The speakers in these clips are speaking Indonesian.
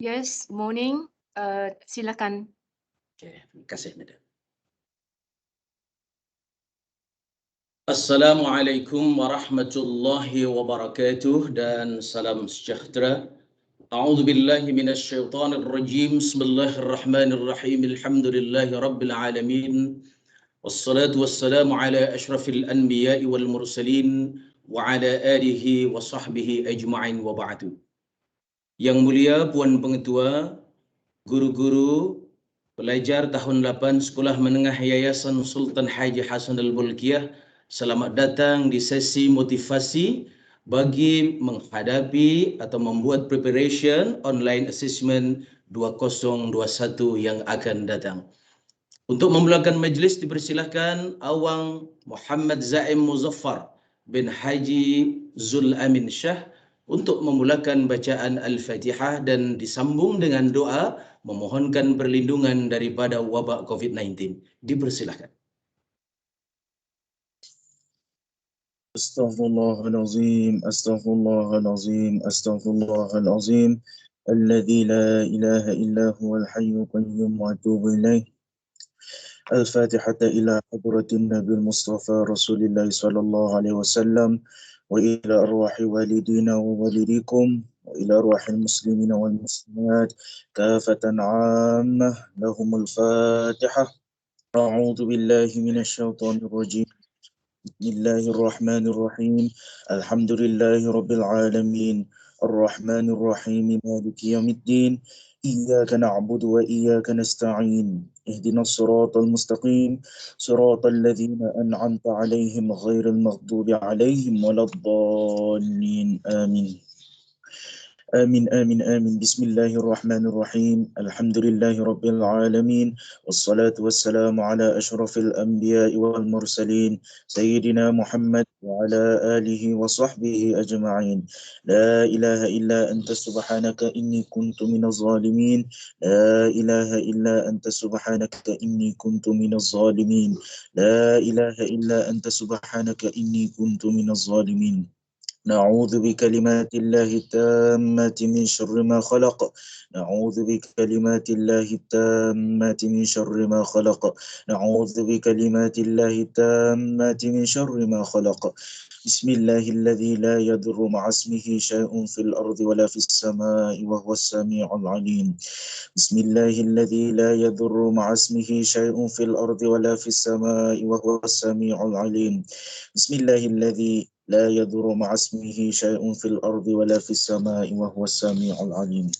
Yes, morning. Silakan. Okay, terima kasih Madam. Assalamualaikum warahmatullahi wabarakatuh dan salam sejahtera. A'udzu billahi minasyaitonir rajim. Bismillahirrahmanirrahim. Alhamdulillahi rabbil alamin. Wassalatu wassalamu ala asyrafil anbiya'i wal mursalin wa ala alihi wa sahbihi ajma'in wa ba'du. Yang mulia Puan Pengetua, guru-guru, pelajar tahun 8 Sekolah Menengah Yayasan Sultan Haji Hasan Al-Bolkiah, selamat datang di sesi motivasi bagi menghadapi atau membuat preparation online assessment 2021 yang akan datang. Untuk memulakan majlis dipersilahkan Awang Muhammad Zaim Muzaffar bin Haji Zul Amin Shah untuk memulakan bacaan Al-Fatihah dan disambung dengan doa memohonkan perlindungan daripada wabak COVID-19. Dipersilahkan. Astaghfirullahalazim, astaghfirullahalazim, astaghfirullahalazim. Alladzi la ilaha illa huwal hayyul qayyum wa atubu ilaih. Al-Fatihata ila hadratin Nabil Mustafa Rasulillah sallallahu alaihi wasallam wa ila arwahi walidina wa walidikum wa ila arwahil muslimina wal muslimat kafatan 'ammah lahumul Fatihah. A'udzu billahi minasyaitonir rajim. Bismillahirrahmanirrahim. Alhamdulillahi rabbil alamin. Ar-Rahmanir Rahim. Maliki yaumiddin. Iyyaka na'budu wa iyyaka nasta'in. Ihdinas siratal mustaqim. Siratal ladzina an'amta 'alaihim ghairil maghdubi 'alaihim waladdallin. Amin. آمين آمين آمين. بسم الله الرحمن الرحيم. الحمد لله رب العالمين والصلاة والسلام على أشرف الأنبياء والمرسلين سيدنا محمد وعلى آله وصحبه أجمعين. لا إله إلا أنت سبحانك إني كنت من الظالمين. لا إله إلا أنت سبحانك إني كنت من الظالمين. لا إله إلا أنت سبحانك إني كنت من الظالمين. نعوذ بكلمات الله التامة من شر ما خلق. نعوذ بكلمات الله التامة من شر ما خلق. نعوذ بكلمات الله التامة من شر ما خلق. بسم الله الذي لا يضر مع اسمه شيء في الأرض ولا في السماء وهو السميع العليم. بسم الله الذي لا يضر مع اسمه شيء في الأرض ولا في السماء وهو السميع العليم. بسم الله الذي لا يضر مع اسمه شيء في الأرض ولا في السماء وهو السميع العليم.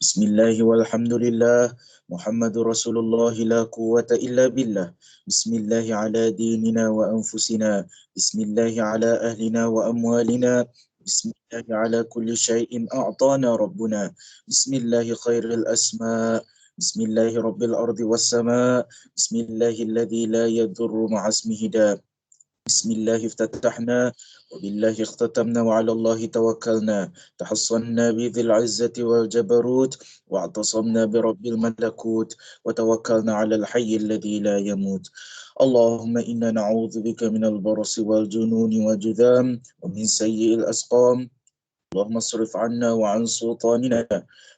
بسم الله والحمد لله محمد رسول الله لا قوة إلا بالله. بسم الله على ديننا وأنفسنا. بسم الله على أهلنا وأموالنا. بسم الله على كل شيء أعطانا ربنا. بسم الله خير الأسماء. بسم الله رب الأرض والسماء. بسم الله الذي لا يضر مع اسمه داء. بسم الله افتتحنا وبالله اختتمنا وعلى الله توكلنا. تحصنا بذي العزة والجبروت واعتصمنا برب الملكوت وتوكلنا على الحي الذي لا يموت. اللهم إنا نعوذ بك من البرص والجنون والجذام ومن سيء الأسقام. اللهم اصرف عنا وعن سلطاننا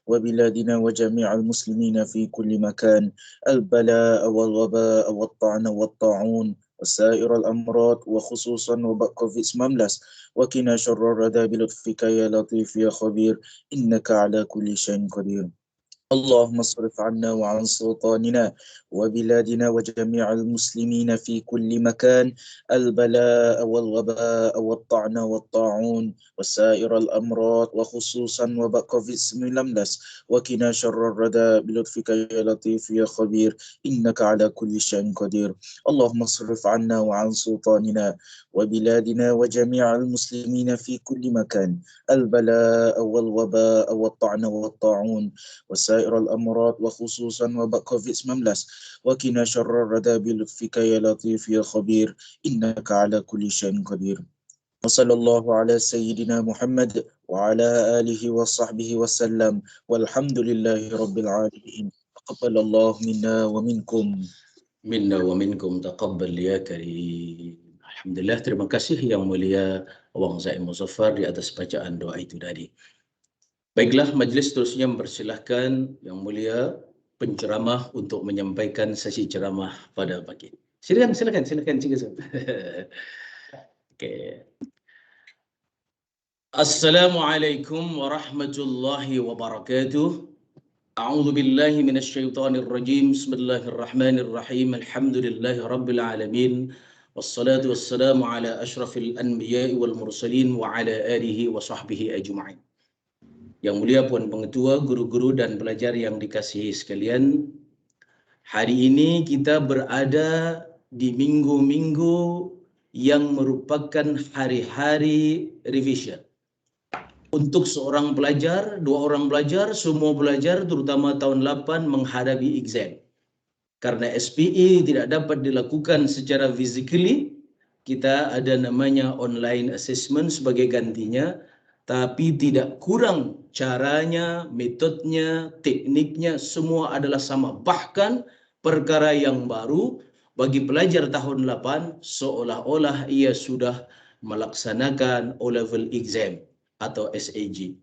وبلادنا وجميع المسلمين في كل مكان البلاء والوباء والطعن والطاعون وسائر الأمراض وخصوصا وباء كوفيد-19 وقنا شر الردى بلطفك يا لطيف يا خبير إنك على كل شيء قدير. اللهم اصرف عنا وعن سلطاننا وبلادنا وجميع المسلمين في كل مكان البلاء والوباء والطعن والطاعون وسائر الأمراض وخصوصا وباء كوفيد-19 وقنا شر الردى بلطفك يا لطيف يا خبير إنك على كل شيء قدير. اللهم اصرف عنا وعن سلطاننا وبلادنا وجميع المسلمين في كل مكان البلاء والوباء والطعن والطاعون وسائر الأمراض وخصوصا وباء كوفيد-19 وقنا شر الردى بلطفك يا لطيف يا خبير إنك على كل شيء قدير. وصلى الله على سيدنا محمد وعلى آله وصحبه وسلم والحمد لله رب العالمين. تقبل الله منا ومنكم. Minna wa minkum taqabbal ya karim. Alhamdulillah, terima kasih Yang Mulia Awang Zaim Muzaffar di atas bacaan doa itu tadi. Baiklah, majlis seterusnya mempersilahkan Yang Mulia penceramah untuk menyampaikan sesi ceramah pada pagi. Silakan Cik Azam. Okey. Assalamualaikum warahmatullahi wabarakatuh. A'udzu billahi minasyaitonir rajim. Bismillahirrahmanirrahim. Alhamdulillahi rabbil alamin. Wassalatu wassalamu ala asyrafil anbiya'i wal mursalin wa ala alihi wa sahbihi ajma'in. Yang mulia Puan Pengetua, guru-guru dan pelajar yang dikasihi sekalian, hari ini kita berada di minggu-minggu yang merupakan hari-hari revision. Untuk seorang pelajar, dua orang pelajar, semua pelajar terutama tahun 8 menghadapi exam. Karena SPE tidak dapat dilakukan secara physically, kita ada namanya online assessment sebagai gantinya, tapi tidak kurang caranya, metodenya, tekniknya, semua adalah sama. Bahkan perkara yang baru bagi pelajar tahun 8 seolah-olah ia sudah melaksanakan O-level exam atau SAG.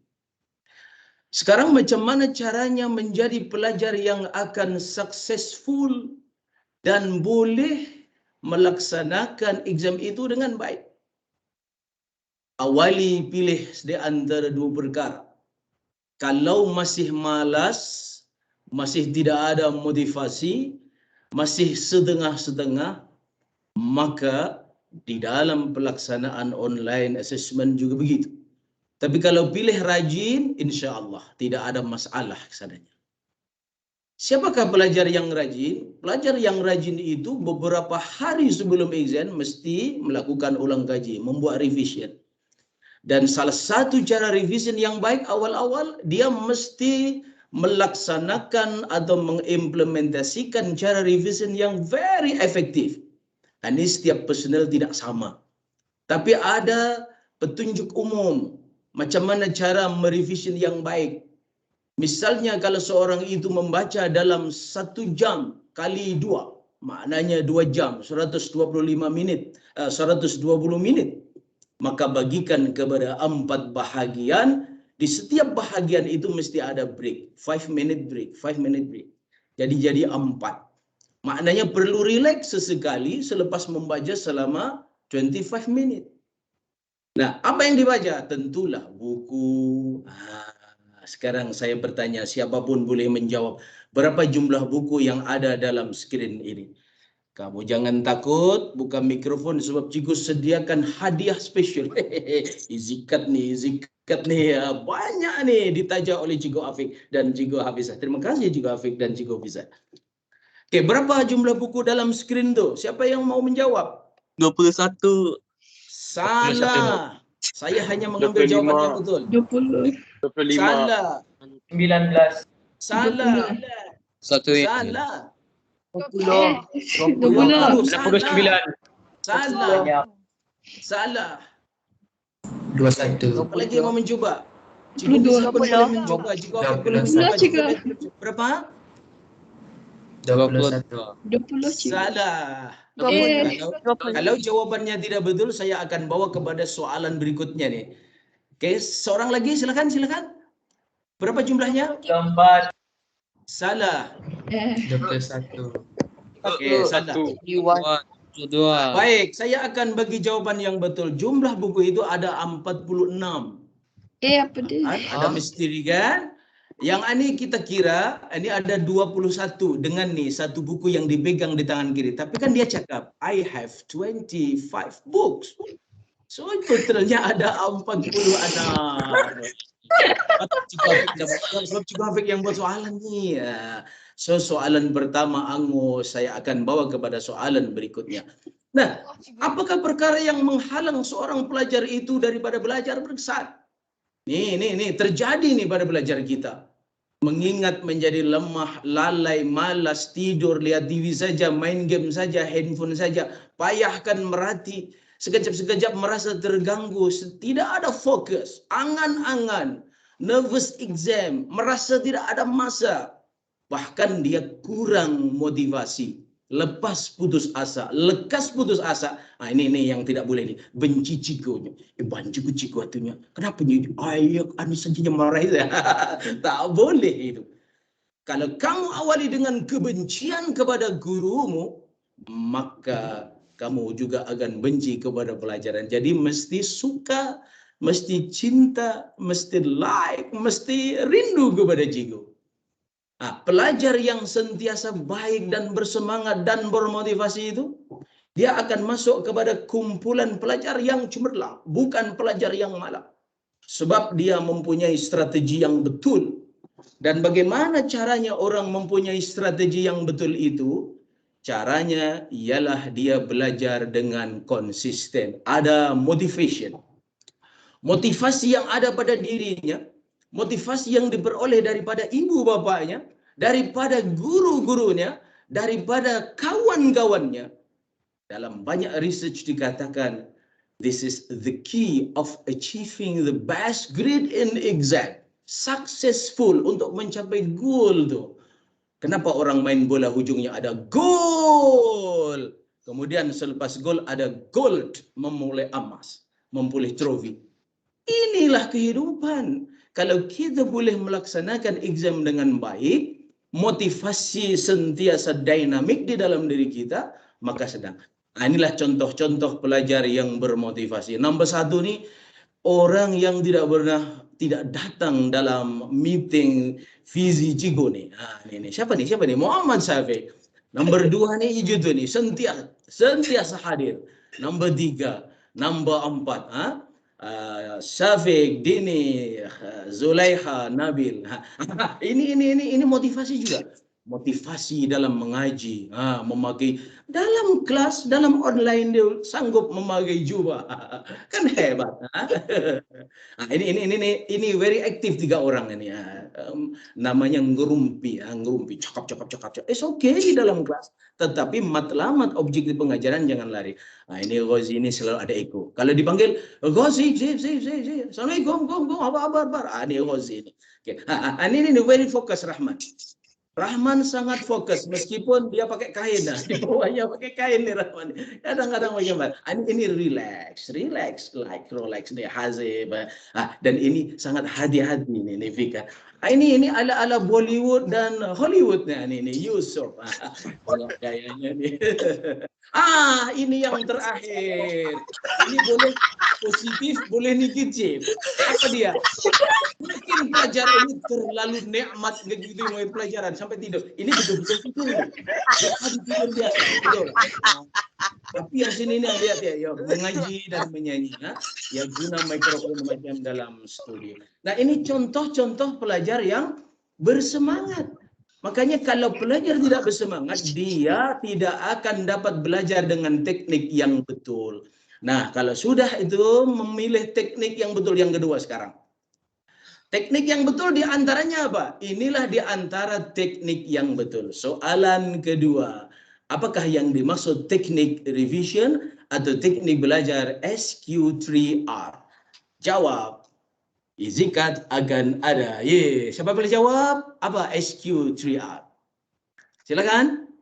Sekarang macam mana caranya menjadi pelajar yang akan successful dan boleh melaksanakan exam itu dengan baik? Awali pilih di antara dua perkara. Kalau masih malas, masih tidak ada motivasi, masih setengah-setengah, maka di dalam pelaksanaan online assessment juga begitu. Tapi kalau pilih rajin, insya Allah tidak ada masalah kesananya. Siapakah pelajar yang rajin? Pelajar yang rajin itu beberapa hari sebelum exam mesti melakukan ulang kaji, membuat revision. Dan salah satu cara revision yang baik awal-awal, dia mesti melaksanakan atau mengimplementasikan cara revision yang very efektif. Ini setiap personel tidak sama. Tapi ada petunjuk umum macam mana cara merevision yang baik. Misalnya kalau seorang itu membaca dalam 1 jam kali 2, maknanya 2 jam, 120 minit. Maka bagikan kepada 4 bahagian, di setiap bahagian itu mesti ada break, 5 minute break, 5 minute break. Jadi 4. Maknanya perlu relax sesekali selepas membaca selama 25 minit. Nah, apa yang dibaca? Tentulah buku. Sekarang saya bertanya, siapapun boleh menjawab. Berapa jumlah buku yang ada dalam skrin ini? Kamu jangan takut, buka mikrofon sebab cikgu sediakan hadiah spesial. Zikat nih. Banyak nih ditaja oleh Cikgu Afiq dan Cikgu Hafizah. Terima kasih Cikgu Afiq dan Cikgu Hafizah. Oke, berapa jumlah buku dalam skrin tu? Siapa yang mau menjawab? 21. Salah. Saya hanya mengambil jawapan yang betul. 20. 25. Salah. 19. Salah. 20. Salah. 21. Siapa lagi yang mau mencuba? Cikgu bisa boleh mencuba. Cikgu Afiq boleh mencuba. Berapa? 20. Salah. 20. Kalau jawabannya tidak betul, saya akan bawa kepada soalan berikutnya nih. Oke, seorang lagi silakan. Berapa jumlahnya? 24. Salah. 21. Oke, salah. 2. Baik, saya akan bagi jawaban yang betul. Jumlah buku itu ada 46. Apa dia? Ada misteri kan? Yang ini kita kira ini ada 21 dengan nih satu buku yang dipegang di tangan kiri. Tapi kan dia cakap I have 25 books. So totalnya ada 40 anak. Sebab Cikgu Afiq yang buat soalan ni. So soalan pertama Angus, saya akan bawa kepada soalan berikutnya. Nah, apakah perkara yang menghalang seorang pelajar itu daripada belajar berkesan? Nih terjadi nih pada belajar kita. Mengingat menjadi lemah, lalai, malas, tidur, lihat TV saja, main game saja, handphone saja, payahkan merhati, sekejap-sekejap merasa terganggu, tidak ada fokus, angan-angan, nervous exam, merasa tidak ada masa, bahkan dia kurang motivasi. lepas putus asa, lekas putus asa. Ini yang tidak boleh nih. Benci cikonya. Banci ciko atunya. Kenapa nih? Ayo, anu saja marah itu. Tak boleh itu. Kalau kamu awali dengan kebencian kepada gurumu, maka kamu juga akan benci kepada pelajaran. Jadi mesti suka, mesti cinta, mesti like, mesti rindu kepada cikgu. Pelajar yang sentiasa baik dan bersemangat dan bermotivasi itu, dia akan masuk kepada kumpulan pelajar yang cemerlang, bukan pelajar yang malas. Sebab dia mempunyai strategi yang betul. Dan bagaimana caranya orang mempunyai strategi yang betul itu? Caranya ialah dia belajar dengan konsisten. Ada motivation. Motivasi yang ada pada dirinya, motivasi yang diperoleh daripada ibu bapaknya, daripada guru-gurunya, daripada kawan-kawannya. Dalam banyak research dikatakan, this is the key of achieving the best grade in exam. Successful untuk mencapai goal tuh. Kenapa orang main bola hujungnya ada gol? Kemudian selepas gol ada gold, memulai emas, memulai trofi. Inilah kehidupan. Kalau kita boleh melaksanakan exam dengan baik, motivasi sentiasa dinamik di dalam diri kita, maka sedang. Inilah contoh-contoh pelajar yang bermotivasi. Nomor 1 nih, orang yang tidak datang dalam meeting Fizi Cigo nih. Ini siapa nih? Muhammad Syafiq. Nomor 2 nih Ijudu nih, sentiasa hadir. Nomor 3, nomor 4, Syafiq, Dini, Zulaiha, Nabil. Ini motivasi juga. Motivasi dalam mengaji, memakai dalam kelas, dalam online dia sanggup memakai jubah, kan hebat. Ini very aktif 3 orang ini. Namanya ngerumpi, cakap. It's okay di dalam kelas, tetapi matlamat objektif pengajaran jangan lari. Ini Ghazi ini selalu ada eko. Kalau dipanggil Ghazi, Assalamualaikum, apa. Ini Ghazi ini. Ini very fokus Rahman sangat fokus meskipun dia pakai kain, di bawahnya pakai kain nih Rahman. Kadang-kadang bagaimana? Ini relax like Rolex nih Hazib. Dan ini sangat hati-hati nih Vika. Ini ala Bollywood dan Hollywood nih Yusuf. Kayaknya nih. Ini yang terakhir. Ini boleh positif, boleh negatif. Apa dia? Mungkin pelajar ini terlalu nikmat begitu mulai pelajaran sampai tidur. Ini betul-betul tidur. Tidur biasa. Tidur. Tapi yang sini ini lihat ya, mengaji dan menyanyi, ya guna mikrofon macam dalam studio. Nah ini contoh-contoh pelajar yang bersemangat. Makanya kalau pelajar tidak bersemangat, dia tidak akan dapat belajar dengan teknik yang betul. Nah, kalau sudah itu memilih teknik yang betul yang kedua sekarang. Teknik yang betul diantaranya apa? Inilah diantara teknik yang betul. Soalan kedua, apakah yang dimaksud teknik revision atau teknik belajar SQ3R? Jawab. Izikat akan ada. Siapa boleh jawab? Apa SQ3R? Silakan.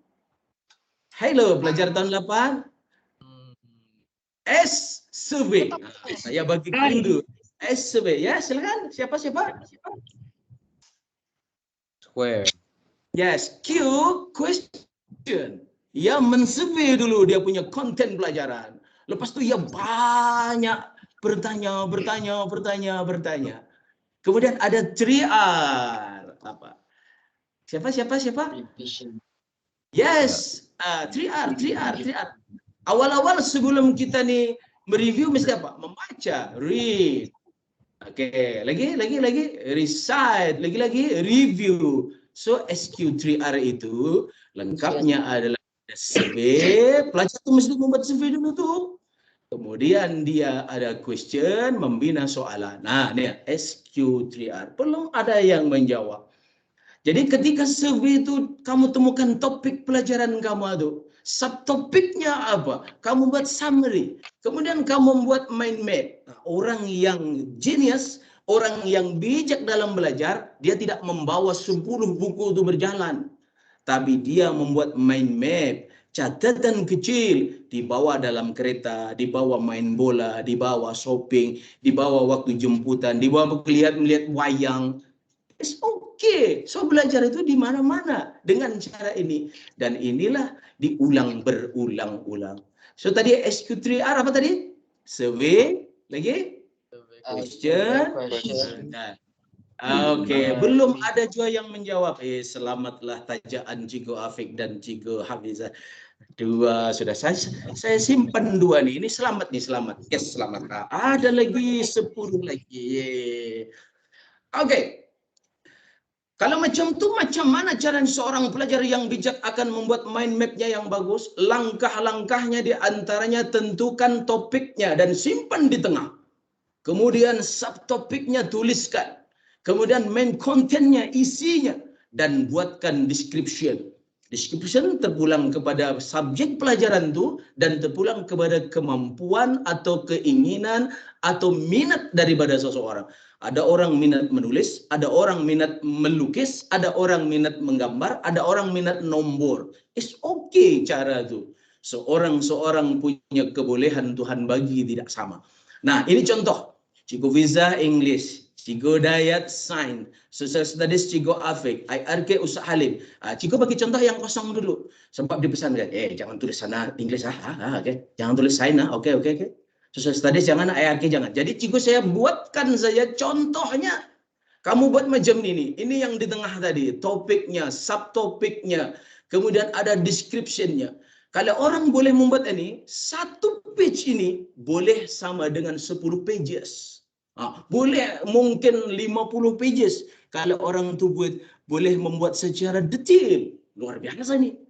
Halo, pelajar tahun 8. S survey. Saya bagi dulu. S survey. Ya, silakan. Siapa? Square. Yes, Q question. Ya, mensurvey dulu dia punya konten pelajaran. Lepas itu ya banyak bertanya. Kemudian ada 3R. Apa? Siapa? Yes, 3R. Awal-awal sebelum kita nih mereview mesti apa? Membaca, read. Oke, lagi recite, lagi review. So SQ3R itu lengkapnya adalah survey. Pelajar itu mesti membuat survey dulu tuh. Kemudian dia ada question, membina soalan. Nah, ini SQ3R. Belum ada yang menjawab. Jadi ketika survei itu kamu temukan topik pelajaran kamu itu, subtopiknya apa? Kamu buat summary. Kemudian kamu membuat mind map. Nah, orang yang genius, orang yang bijak dalam belajar, dia tidak membawa 10 buku itu berjalan. Tapi dia membuat mind map. catatan kecil, dibawa dalam kereta, dibawa main bola, dibawa shopping, dibawa waktu jemputan, dibawa melihat wayang. It's okay. So belajar itu di mana-mana dengan cara ini. Dan inilah diulang berulang-ulang. So tadi SQ3R apa tadi? Survey, lagi? Question. Nah, Oke, belum ada juga yang menjawab. Selamatlah tajaan Cigo Afik dan Cigo Hafizah. Dua sudah saya simpan dua nih. Ini selamat nih, selamat. Yes, selamat. Ada lagi 10 lagi. Oke. Kalau macam tu, macam mana cara seorang pelajar yang bijak akan membuat mind map-nya yang bagus? Langkah-langkahnya di antaranya tentukan topiknya dan simpan di tengah. Kemudian subtopiknya tuliskan. Kemudian main kontennya, isinya. Dan buatkan description. Description terpulang kepada subjek pelajaran itu dan terpulang kepada kemampuan atau keinginan atau minat daripada seseorang. Ada orang minat menulis, ada orang minat melukis, ada orang minat menggambar, ada orang minat nombor. It's okay cara itu. Seorang punya kebolehan Tuhan bagi tidak sama. Nah, ini contoh. Cigo Fiza English, Cigo Dayat Sains, Social Studies Cigo Afik, IRK Ustaz Halim. Cigo bagi contoh yang kosong dulu. Sempat dipesankan, jangan tulis sana English okay. Jangan tulis Sains okay. Social Studies jangan, IRK jangan. Jadi Cigo saya buatkan saja contohnya. Kamu buat macam ini. Ini yang di tengah tadi, topiknya, subtopiknya, kemudian ada description-nya. Kalau orang boleh membuat ini, satu page ini boleh sama dengan 10 pages. Boleh mungkin 50 pages. Kalau orang itu boleh membuat secara detail. Luar biasa nih.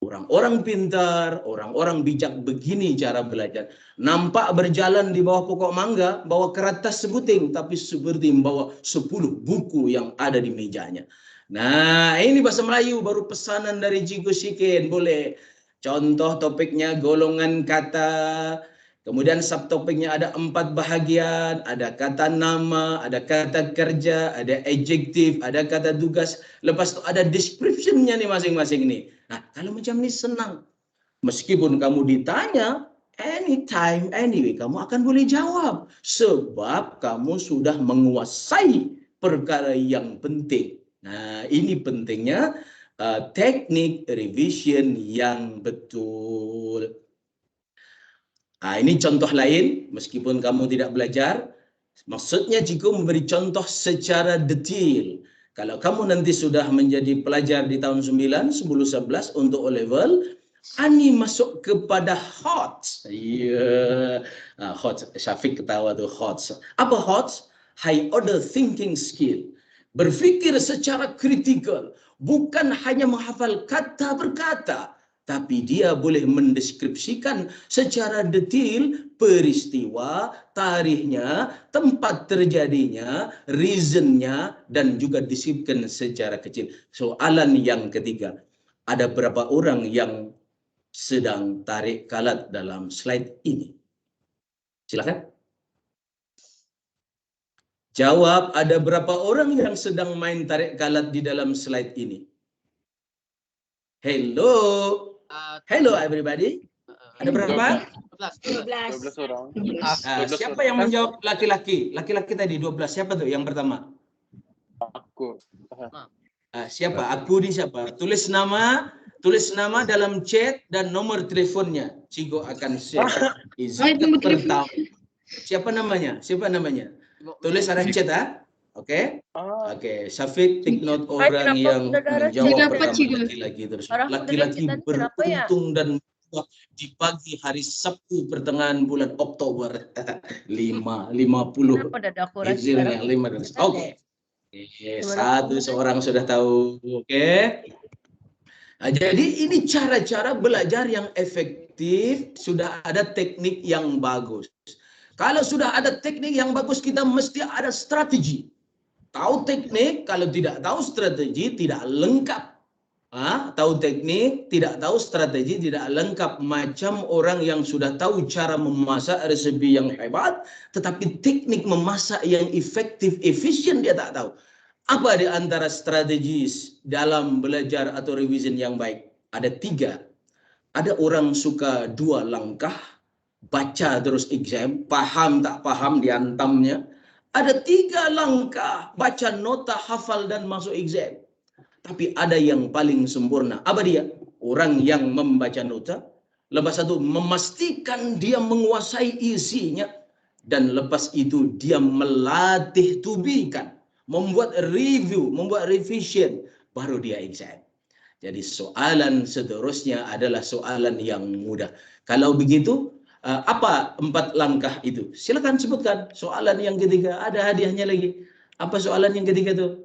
Orang-orang pintar, orang-orang bijak begini cara belajar. Nampak berjalan di bawah pokok mangga, bawa kertas sebuting, tapi seperti membawa 10 buku yang ada di mejanya. Nah, ini bahasa Melayu, baru pesanan dari Cigo Sikin. Boleh. Contoh topiknya golongan kata. Kemudian subtopiknya ada 4 bahagian. Ada kata nama, ada kata kerja, ada adjektif, ada kata tugas. Lepas itu ada description-nya nih masing-masing nih. Nah, kalau macam ini senang. Meskipun kamu ditanya, anytime, anyway, kamu akan boleh jawab. Sebab kamu sudah menguasai perkara yang penting. Nah, ini pentingnya teknik revision yang betul. Ini contoh lain, meskipun kamu tidak belajar. Maksudnya Cigo memberi contoh secara detail. Kalau kamu nanti sudah menjadi pelajar di tahun 9, 10, 11 untuk O-level, Ani masuk kepada HOTS. HOTS. Syafiq ketawa tuh HOTS. Apa HOTS? High Order Thinking Skill. Berpikir secara kritikal. Bukan hanya menghafal kata per kata. Tapi dia boleh mendeskripsikan secara detail peristiwa, tarikhnya, tempat terjadinya, reasonnya, dan juga disipkan secara kecil. Soalan yang ketiga, ada berapa orang yang sedang tarik kalat dalam slide ini? Silakan. Jawab, ada berapa orang yang sedang main tarik kalat di dalam slide ini? Hello. Hello everybody. Ada berapa? 12 orang. Siapa yang menjawab laki-laki? Laki-laki tadi 12. Siapa tuh yang pertama? Aku. Siapa? Aku di siapa? Tulis nama dalam chat dan nomor teleponnya. Cigo akan share. Izin pertama. Siapa namanya? Tulis ada chat Oke. Oke, Syafiq take note orang yang menjawab pertama laki-laki terus. Laki-laki beruntung dan di pagi hari Sabtu pertengahan bulan Oktober 50. Oke. Satu seorang sudah tahu. Oke. Jadi ini cara-cara belajar yang efektif, sudah ada teknik yang bagus. Kalau sudah ada teknik yang bagus, kita mesti ada strategi. Tahu teknik, kalau tidak tahu strategi tidak lengkap. Tahu teknik, tidak tahu strategi tidak lengkap. Macam orang yang sudah tahu cara memasak resepi yang hebat, tetapi teknik memasak yang efektif, efisien dia tak tahu. Apa di antara strategi dalam belajar atau revision yang baik? Ada 3. Ada orang suka 2 langkah, baca terus exam, paham tak paham diantamnya. Ada 3 langkah, baca nota, hafal dan masuk exam. Tapi ada yang paling sempurna. Apa dia? Orang yang membaca nota, lepas itu memastikan dia menguasai isinya, dan lepas itu dia melatih tubikan, membuat review, membuat revision, baru dia exam. Jadi soalan seterusnya adalah soalan yang mudah. Kalau begitu, apa 4 langkah itu? Silakan sebutkan. Soalan yang ketiga, ada hadiahnya lagi. Apa soalan yang ketiga itu?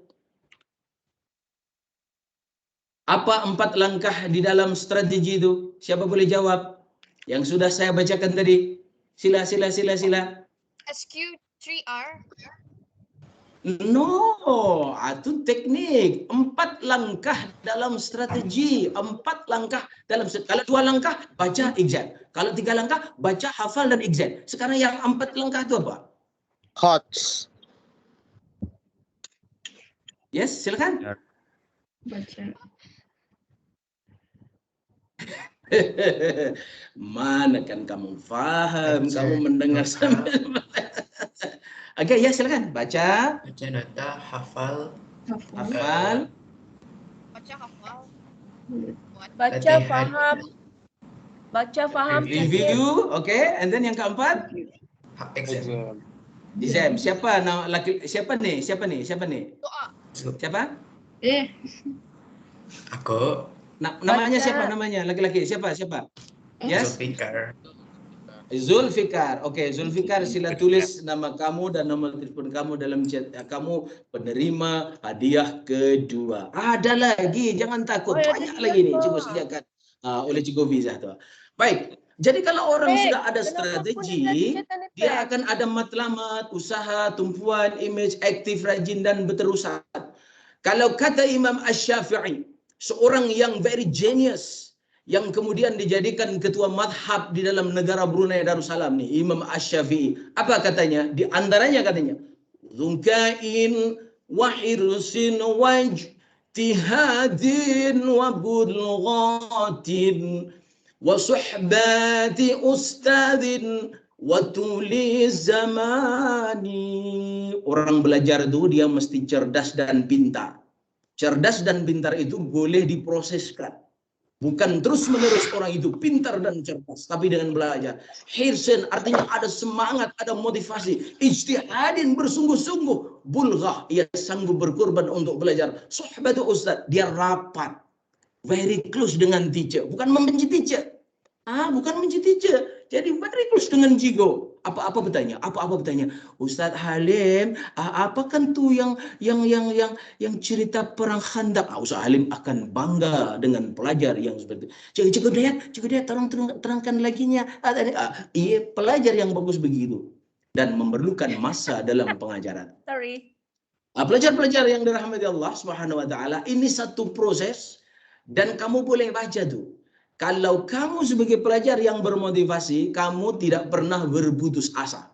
Apa 4 langkah di dalam strategi itu? Siapa boleh jawab? Yang sudah saya bacakan tadi. Sila. SQ3R. No, itu teknik. 4 langkah dalam strategi. 4 langkah dalam. Kalau 2 langkah, baca exam. Kalau 3 langkah, baca hafal dan exam. Sekarang yang 4 langkah itu apa? Hots. Yes, silakan. Baca. Mana kan kamu faham, kamu mendengar sambil. Oke, ya silakan. Baca. Baca nota, hafal. Hafal. Baca hafal. Baca Latihan. faham. Baca faham. Review. Oke, and then yang keempat. Exam. Exam. Siapa nih? Siapa nih? Doa. Siapa? Aku. Namanya Baca. siapa namanya? Laki-laki. Siapa? Yes? Zulfikar. Zulfikar. Oke, Zulfikar, sila tulis nama kamu dan nomor telepon kamu dalam chat. Kamu penerima hadiah kedua. Ada lagi, jangan takut. Oh, ya, Banyak ada lagi nih, kedua. cukup sediakan oleh Cikgu Visa tuh. Baik. Jadi kalau orang Baik, sudah ada kenapa strategi, aku dah dia baik? akan ada matlamat, usaha, tumpuan, image, aktif, rajin dan berterusan. Kalau kata Imam Asy-Syafi'i, seorang yang very genius, yang kemudian dijadikan ketua madhab di dalam negara Brunei Darussalam nih, Imam Asy-Syafi'i. Apa katanya? Di antaranya katanya, Zunkain wa hirsin wajtihadin wa bulghatin wa suhbati ustadin wa tuli zamani. Orang belajar itu dia mesti cerdas dan pintar. Cerdas dan pintar itu boleh diproseskan. Bukan terus-menerus orang itu pintar dan cerdas, tapi dengan belajar. Hirsen artinya ada semangat, ada motivasi. Ijtihadin, bersungguh-sungguh. Bulghah, ia sanggup berkorban untuk belajar. Sohbatu ustaz, dia rapat. Very close dengan teacher. Bukan membenci teacher. Bukan membenci teacher. Jadi very close dengan jigo. Apa bertanya? Apa bertanya? Ustaz Halim, apa kan tuh yang cerita perang Khandaq? Ustaz Halim akan bangga dengan pelajar yang seperti itu. Cikgu Dayat, tolong terangkan laginya. Iya, pelajar yang bagus begitu dan memerlukan masa dalam pengajaran. Sorry. Pelajar-pelajar yang dirahmati Allah Subhanahu wa taala, ini satu proses dan kamu boleh baca tuh. Kalau kamu sebagai pelajar yang bermotivasi, kamu tidak pernah berputus asa.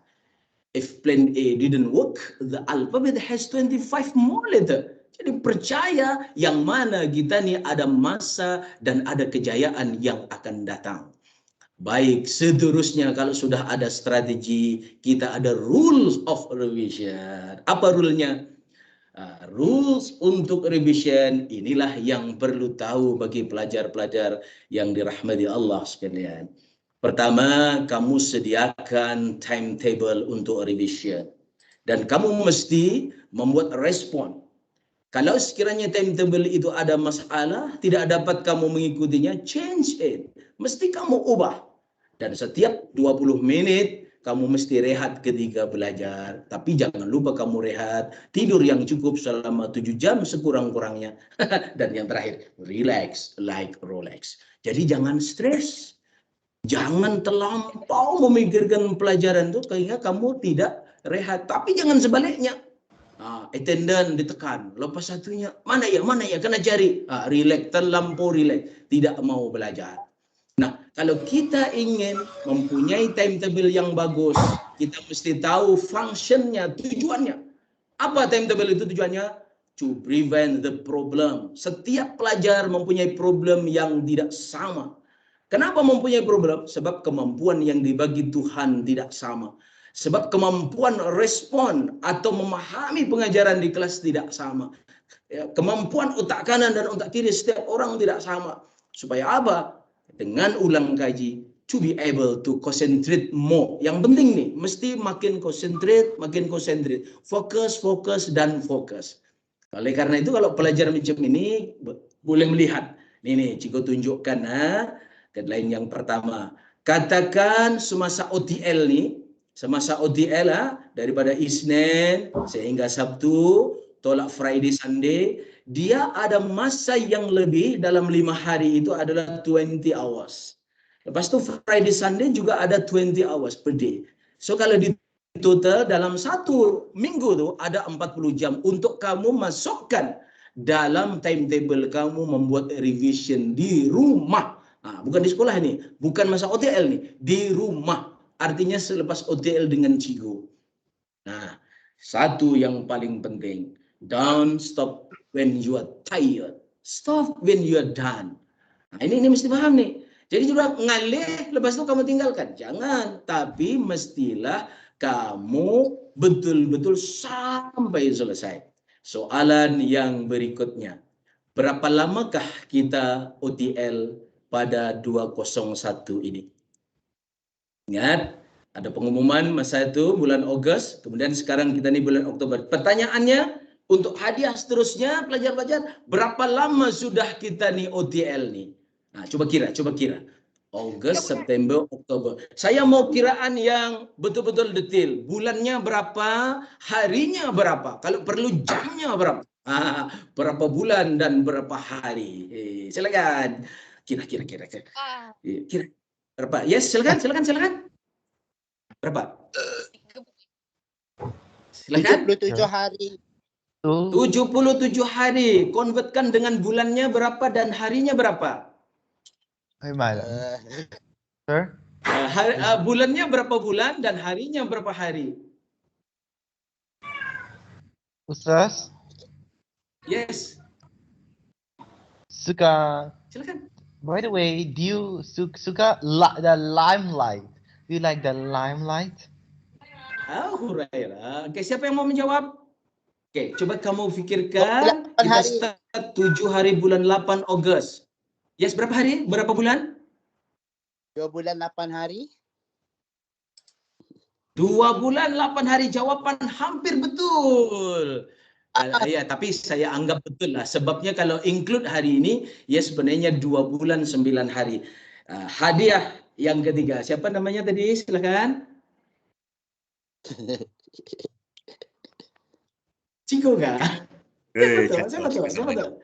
If plan A didn't work, the alphabet has 25 more letter. Jadi percaya yang mana kita nih ada masa dan ada kejayaan yang akan datang. Baik, seterusnya kalau sudah ada strategi, kita ada rules of revision. Apa rule-nya? Rules untuk revision inilah yang perlu tahu bagi pelajar-pelajar yang dirahmati Allah sekalian. Pertama, kamu sediakan timetable untuk revision. Dan kamu mesti membuat respon. Kalau sekiranya timetable itu ada masalah, tidak dapat kamu mengikutinya, change it. Mesti kamu ubah. Dan setiap 20 menit, kamu mesti rehat ketika belajar. Tapi jangan lupa kamu rehat. Tidur yang cukup selama 7 jam sekurang-kurangnya. Dan yang terakhir, relax like Rolex. Jadi jangan stres. Jangan terlampau memikirkan pelajaran itu sehingga kamu tidak rehat. Tapi jangan sebaliknya. Attendant ditekan. Lepas satunya, mana ya, kena cari. Relax, terlampau relax. Tidak mau belajar. Nah, kalau kita ingin mempunyai timetable yang bagus, kita mesti tahu fungsinya, tujuannya. Apa timetable itu tujuannya? To prevent the problem. Setiap pelajar mempunyai problem yang tidak sama. Kenapa mempunyai problem? Sebab kemampuan yang dibagi Tuhan tidak sama. Sebab kemampuan respon atau memahami pengajaran di kelas tidak sama. Ya, kemampuan otak kanan dan otak kiri setiap orang tidak sama. Supaya apa? Dengan ulang kaji, to be able to concentrate more. Yang penting nih, mesti makin concentrate, fokus, dan fokus. Oleh karena itu kalau pelajar macam ini boleh melihat. Nih, Ciko tunjukkan guideline yang pertama. Katakan semasa OTL nih, semasa OTL daripada Isnin sehingga Sabtu, tolak Friday, Sunday, dia ada masa yang lebih dalam 5 hari itu adalah 20 hours. Lepas itu Friday, Sunday juga ada 20 hours per day. So kalau di total dalam 1 minggu tuh ada 40 jam untuk kamu masukkan dalam timetable kamu membuat revision di rumah. Nah, bukan di sekolah nih, bukan masa OTL nih, di rumah. Artinya selepas OTL dengan Cigo. Nah, satu yang paling penting, don't stop when you are tired. Stop when you are done. Nah, ini mesti paham nih. Jadi juga ngalih, lepas itu kamu tinggalkan. Jangan, tapi mestilah kamu betul-betul sampai selesai. Soalan yang berikutnya. Berapa lamakah kita OTL pada 201 ini? Ingat, ada pengumuman masa itu bulan Agustus, kemudian sekarang kita ini bulan Oktober. Pertanyaannya, untuk hadiah seterusnya, pelajar-pelajar, berapa lama sudah kita nih OTL nih? Nah, coba kira. Agustus, September, Oktober. Saya mau kiraan yang betul-betul detail. Bulannya berapa, harinya berapa, kalau perlu jamnya berapa. Berapa bulan dan berapa hari. Silakan. Kira. Kira. Berapa? Yes, silakan. Berapa? Silakan. 77 hari. 77 hari. Konvertkan dengan bulannya berapa dan harinya berapa? Sir? Bulannya berapa bulan dan harinya berapa hari? Ustaz? Yes. Suka. Silakan. By the way, do you suka the limelight? Do you like the limelight? Hurairah. Oke, siapa yang mau menjawab? Oke, coba kamu pikirkan. Kita start 7 hari bulan 8 Agustus. Yes, berapa hari? Berapa bulan? 2 bulan 8 hari. 2 bulan 8 hari. Jawaban hampir betul. Ya, tapi saya anggap betul lah. Sebabnya kalau include hari ini, ya sebenarnya 2 bulan 9 hari. Hadiah yang ketiga. Siapa namanya tadi? Silakan. Ciko kah? Siapa tuh?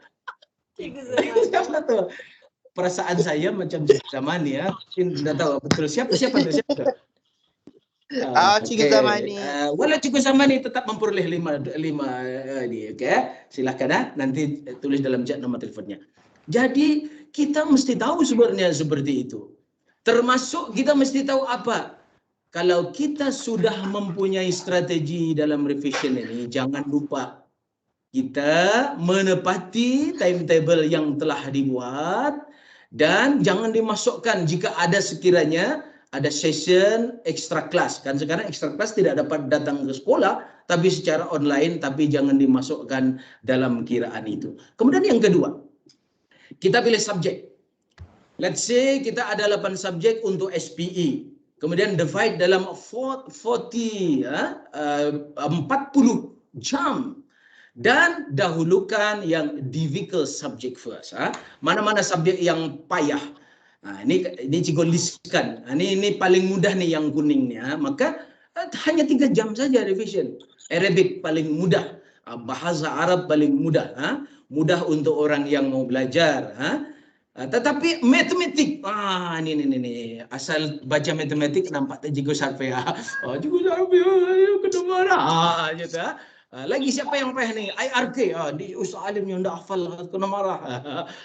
Siapa tuh? Perasaan saya macam Zamani ya. Tidak tahu betul siapa tuh. Cikgu Zamani. Walau Cikgu Zamani tetap memperoleh 5 ini, oke? Silakan nanti tulis dalam chat nomor teleponnya. Jadi kita mesti tahu sebenarnya seperti itu. Termasuk kita mesti tahu apa? Kalau kita sudah mempunyai strategi dalam revision ini, jangan lupa kita menepati timetable yang telah dibuat dan jangan dimasukkan jika ada sekiranya ada session extra class. Kan sekarang extra class tidak dapat datang ke sekolah tapi secara online, tapi jangan dimasukkan dalam kiraan itu. Kemudian yang kedua, kita pilih subjek. Let's say kita ada 8 subjek untuk SPE. Kemudian divide dalam 40 jam. Dan dahulukan yang difficult subject first. Mana-mana subjek yang payah. Ini Cikgu listkan. Ini paling mudah nih yang kuning nih. Maka hanya 3 jam saja revision. Arabic paling mudah. Bahasa Arab paling mudah. Mudah untuk orang yang mau belajar. Tetapi matematik, ini asal baca matematik nampak Cikgu Sarfia. Cikgu Sarfia kena marah gitu. Lagi siapa yang payah nih? IRK, di Ustaz Alim yang tidak hafal kena marah.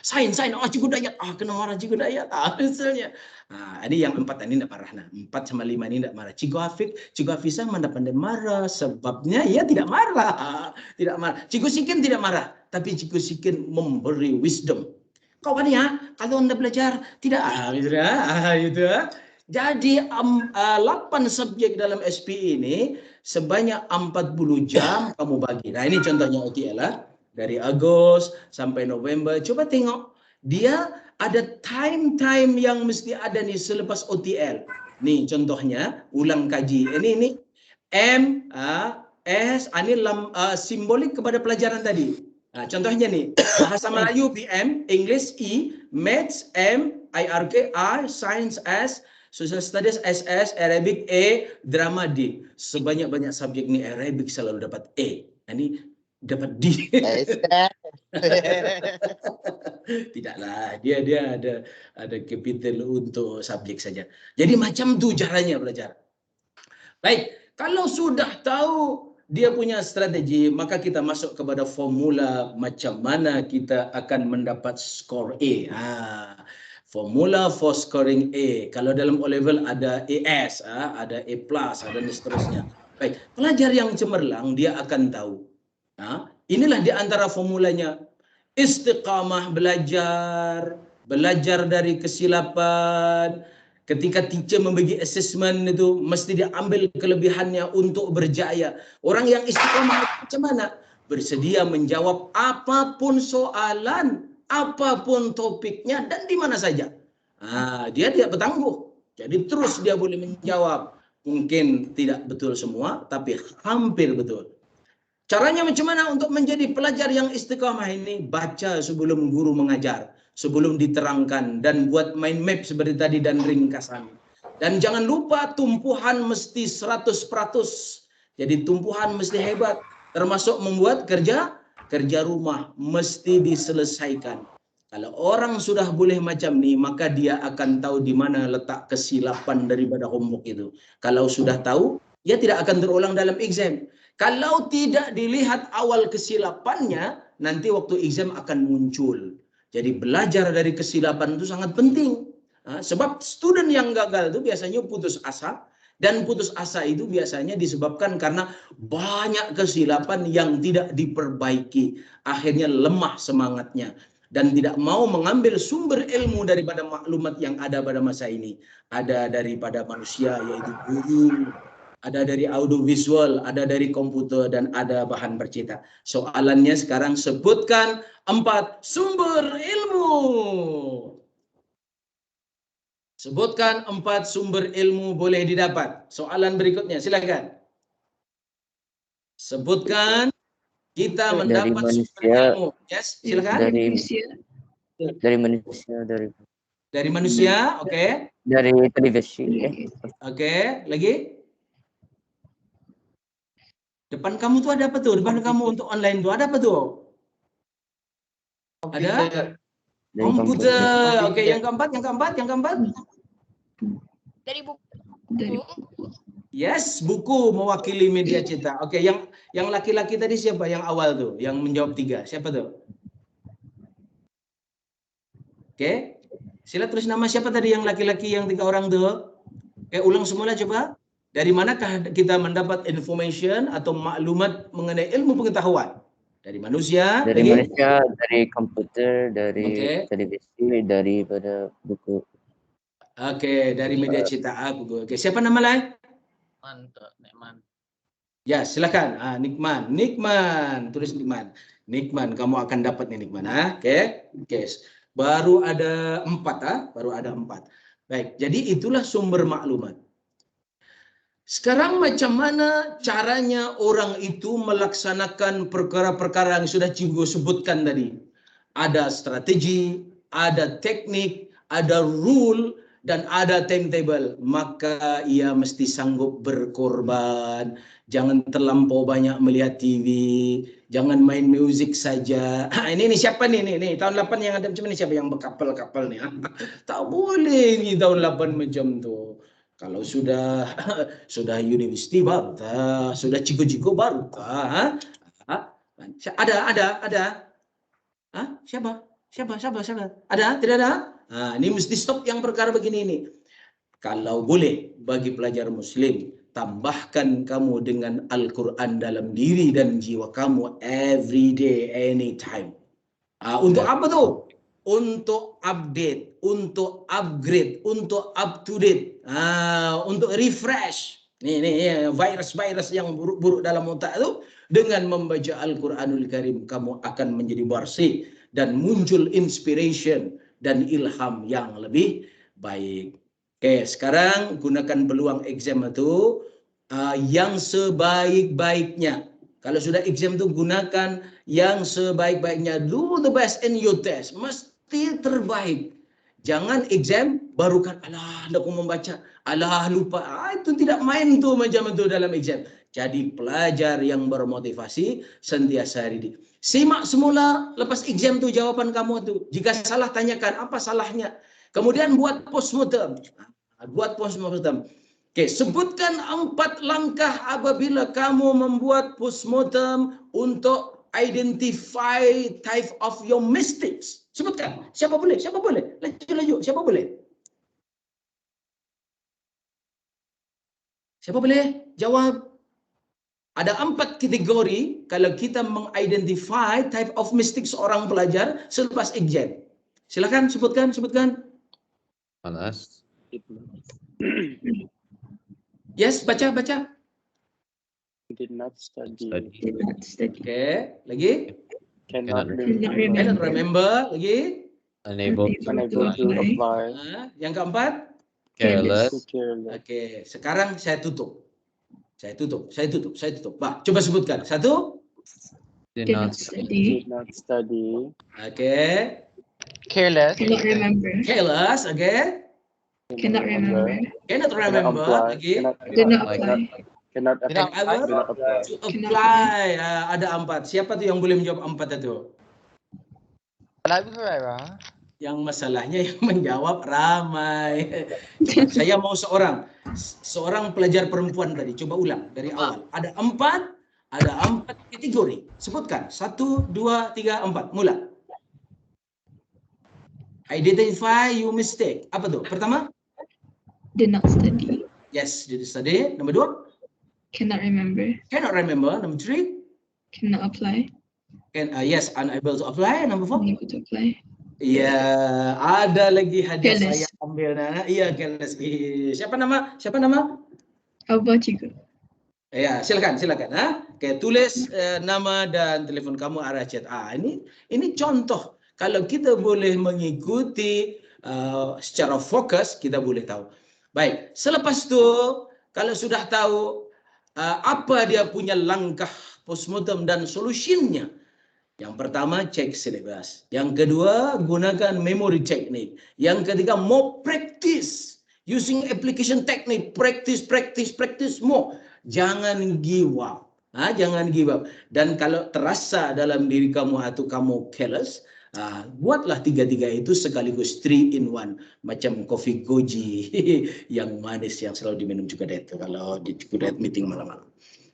Sains, Cikgu Dayat, kena marah Cikgu Dayat. Misalnya. Ini yang 4 ini tidak marah. 4 sama 5 ini tidak marah. Cikgu Hafizah mana pandai marah. Sebabnya ia tidak marah. Tidak marah. Cikgu Sikin tidak marah. Tapi Cikgu Sikin memberi wisdom. kawan ya, kalau Anda belajar tidak gitu ya. Gitu ya. Jadi 8 subjek dalam SP ini sebanyak 40 jam kamu bagi. Nah, ini contohnya OTL lah. Dari Agustus sampai November. Coba tengok, dia ada time yang mesti ada nih selepas OTL. Nih contohnya, ulang kaji. Ini M, S, ini simbolik kepada pelajaran tadi. Nah, contohnya nih, bahasa Melayu PM, English E, Maths M, IRK R, Science S, Social Studies SS, Arabic E, Drama D. Sebanyak-banyak subjek nih Arabic selalu dapat E. Ini dapat D. Tidaklah, dia ada capital untuk subjek saja. Jadi macam tu caranya belajar. Baik, kalau sudah tahu dia punya strategi, maka kita masuk kepada formula macam mana kita akan mendapat skor A. Formula for scoring A. Kalau dalam O-level ada AS, ada A+, dan seterusnya. Baik, pelajar yang cemerlang dia akan tahu. Inilah di antara formulanya. Istiqamah belajar dari kesilapan. Ketika teacher membagi assessment itu mesti diambil kelebihannya untuk berjaya. Orang yang istiqamah macam mana? Bersedia menjawab apapun soalan, apapun topiknya dan di mana saja. Dia tidak bertangguh. Jadi terus dia boleh menjawab. Mungkin tidak betul semua, tapi hampir betul. Caranya macam mana untuk menjadi pelajar yang istiqamah ini? Baca sebelum guru mengajar, sebelum diterangkan, dan buat mind map seperti tadi dan ringkasan. Dan jangan lupa tumpuhan mesti 100%. Jadi tumpuhan mesti hebat, termasuk membuat kerja rumah mesti diselesaikan. Kalau orang sudah boleh macam ni, maka dia akan tahu di mana letak kesilapan daripada homework itu. Kalau sudah tahu, dia tidak akan terulang dalam exam. Kalau tidak dilihat awal kesilapannya, nanti waktu exam akan muncul. Jadi belajar dari kesilapan itu sangat penting. Sebab student yang gagal itu biasanya putus asa. Dan putus asa itu biasanya disebabkan karena banyak kesilapan yang tidak diperbaiki. Akhirnya lemah semangatnya. Dan tidak mau mengambil sumber ilmu daripada maklumat yang ada pada masa ini. Ada daripada manusia, yaitu guru. Ada dari audiovisual, ada dari komputer, dan ada bahan bercetak. Soalannya sekarang sebutkan 4 sumber ilmu. Sebutkan 4 sumber ilmu boleh didapat. Soalan berikutnya, silakan. Sebutkan kita mendapat sumber ilmu. Yes, silakan. Dari manusia, oke. Dari televisi. Oke, lagi? Depan kamu tuh ada apa tuh? Depan kamu untuk online tuh ada apa tuh? Ada? Komputer. Oke, yang keempat. Dari buku. Yes, buku mewakili media cetak. Oke, yang laki-laki tadi siapa? Yang awal tuh, yang menjawab 3. Siapa tuh? Oke. Sila tulis nama siapa tadi yang laki-laki yang 3 orang tuh? Oke, ulang semula coba. Dari manakah kita mendapat information atau maklumat mengenai ilmu pengetahuan? Dari manusia? Dari manusia, dari komputer, dari televisi, daripada buku. Oke, dari media cetak buku. Oke, siapa nama lain? Nikman. Ya, silakan. Nikman. Tulis Nikman. Nikman, kamu akan dapat nih Nikman. Oke. Baru ada 4. Baru ada 4. Baik, jadi itulah sumber maklumat. Sekarang macam mana caranya orang itu melaksanakan perkara-perkara yang sudah Cikgu sebutkan tadi. Ada strategi, ada teknik, ada rule, dan ada timetable. Maka ia mesti sanggup berkorban. Jangan terlampau banyak melihat TV. Jangan main musik saja. Ini siapa nih? Tahun 8 yang ada macam ni siapa yang berkapal-kapal nih? Tak boleh ni tahun 8 macam tu. Kalau sudah universiti baru sudah cikgu-cikgu baru ada. Siapa? Ada? Tidak ada? Ini mesti stop yang perkara begini ini. Kalau boleh bagi pelajar muslim, tambahkan kamu dengan Al-Quran dalam diri dan jiwa kamu every day, anytime. Untuk apa tuh? untuk update, untuk upgrade, untuk up to date, untuk refresh. Nih virus-virus yang buruk-buruk dalam otak itu, dengan membaca Al-Quranul Karim kamu akan menjadi bersih dan muncul inspiration dan ilham yang lebih baik. Oke, sekarang gunakan peluang exam itu yang sebaik-baiknya. Kalau sudah exam itu gunakan yang sebaik-baiknya. Do the best in your test. Mesti terbaik. Jangan exam baru kan, alah aku membaca, alah lupa. Itu tidak main tuh macam itu dalam exam. Jadi pelajar yang bermotivasi sentiasa ready. Simak semula lepas exam tuh jawaban kamu tuh. Jika salah tanyakan apa salahnya. Kemudian buat postmortem. Buat postmortem. Oke, sebutkan 4 langkah apabila kamu membuat postmortem untuk identify type of your mistakes. Sebutkan. Siapa boleh? Siapa boleh? Laju. Siapa boleh? Siapa boleh? Jawab. Ada 4 kategori kalau kita mengidentify type of mistakes seorang pelajar selepas exam. Silakan sebutkan. Malas. Yes, baca. Did not study. Did not study. Oke, lagi? Cannot Cannot remember. Lagi? Unable Unable to apply. Yang keempat? careless. Oke, sekarang saya tutup. Bah, coba sebutkan. 1. Did not study. Did not study. Oke. Careless. Cannot remember. Careless, oke. Cannot remember. Cannot remember, lagi. Did not apply. Cannot Yang apply. to apply. Ada 4. Siapa tuh yang boleh menjawab 4 itu? Yang masalahnya yang menjawab ramai. Saya mau seorang pelajar perempuan tadi. Coba ulang dari awal. Ada 4 kategori. Sebutkan. 1, 2, 3, 4. Mula. Identify your mistake. Apa tuh? Pertama? Did not study. Yes, did study. Nomor 2? Cannot remember. Cannot remember. Nomor 3? Cannot apply. Yes, unable to apply. Nomor 4? Unable to apply. Iya, ada lagi hadiah Careless. saya ambil. Iya, careless. Siapa nama? Abah juga. Ya, silakan. Oke, tulis nama dan telepon kamu arah chat. Ini contoh. Kalau kita boleh mengikuti secara fokus, kita boleh tahu. Baik, selepas itu kalau sudah tahu apa dia punya langkah postmortem dan solusinya. Yang pertama, cek syllabus. Yang kedua, gunakan memory technique. Yang ketiga, more practice. Using application technique. Practice more. Jangan give up. Jangan give up. Dan kalau terasa dalam diri kamu atau kamu careless, buatlah 3 itu sekaligus 3 in 1. Macam kopi goji yang manis yang selalu diminum juga itu kalau di Kudet meeting malam-malam.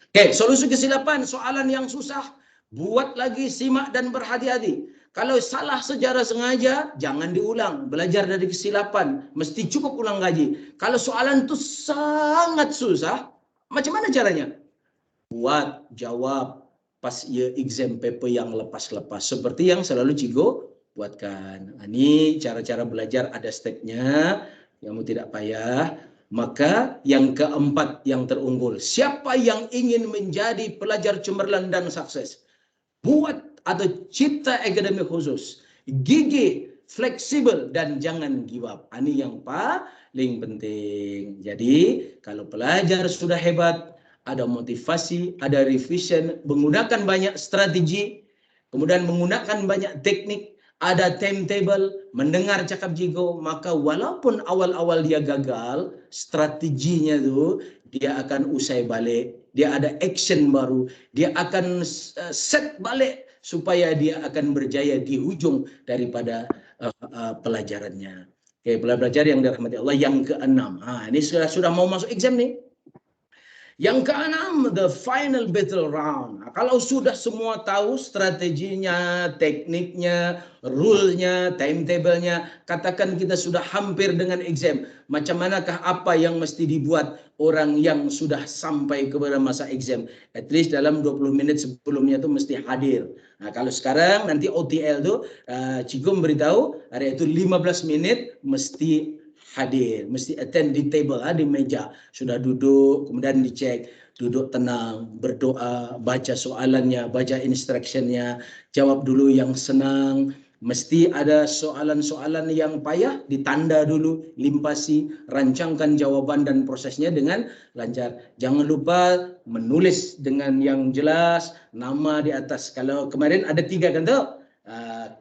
Oke, solusi kesilapan, soalan yang susah. Buat lagi, simak dan berhati-hati. Kalau salah secara sengaja, jangan diulang. Belajar dari kesilapan. Mesti cukup ulang kaji. Kalau soalan itu sangat susah, macam mana caranya? Buat, jawab pas exam paper yang lepas-lepas. Seperti yang selalu Cigo buatkan. Ini cara-cara belajar ada stepnya. Kamu tidak payah. Maka yang keempat yang terunggul. Siapa yang ingin menjadi pelajar cemerlang dan sukses? Buat atau cipta akademik khusus, gigih, fleksibel, dan jangan give up. Ini yang paling penting. Jadi kalau pelajar sudah hebat, ada motivasi, ada revision, menggunakan banyak strategi, kemudian menggunakan banyak teknik, ada timetable, mendengar cakap Jigo, maka walaupun awal-awal dia gagal, strateginya itu dia akan usai balik, dia ada action baru, dia akan set balik supaya dia akan berjaya di ujung daripada pelajarannya. Oke, pelajar yang dirahmati Allah yang ke-6. Ini sudah mau masuk exam nih. Yang keenam, the final battle round. Nah, kalau sudah semua tahu strateginya, tekniknya, rule-nya, timetable-nya, katakan kita sudah hampir dengan exam. Macam manakah apa yang mesti dibuat orang yang sudah sampai kepada masa exam? At least dalam 20 menit sebelumnya itu mesti hadir. Nah, kalau sekarang nanti OTL tuh Cikgu memberitahu hari itu 15 menit mesti hadir, mesti attend di table, di meja, sudah duduk, kemudian dicek, duduk tenang, berdoa, baca soalannya, baca instructionnya, jawab dulu yang senang, mesti ada soalan-soalan yang payah, ditanda dulu, limpasi, rancangkan jawaban dan prosesnya dengan lancar. Jangan lupa menulis dengan yang jelas, nama di atas. Kalau kemarin ada 3 kan tuh?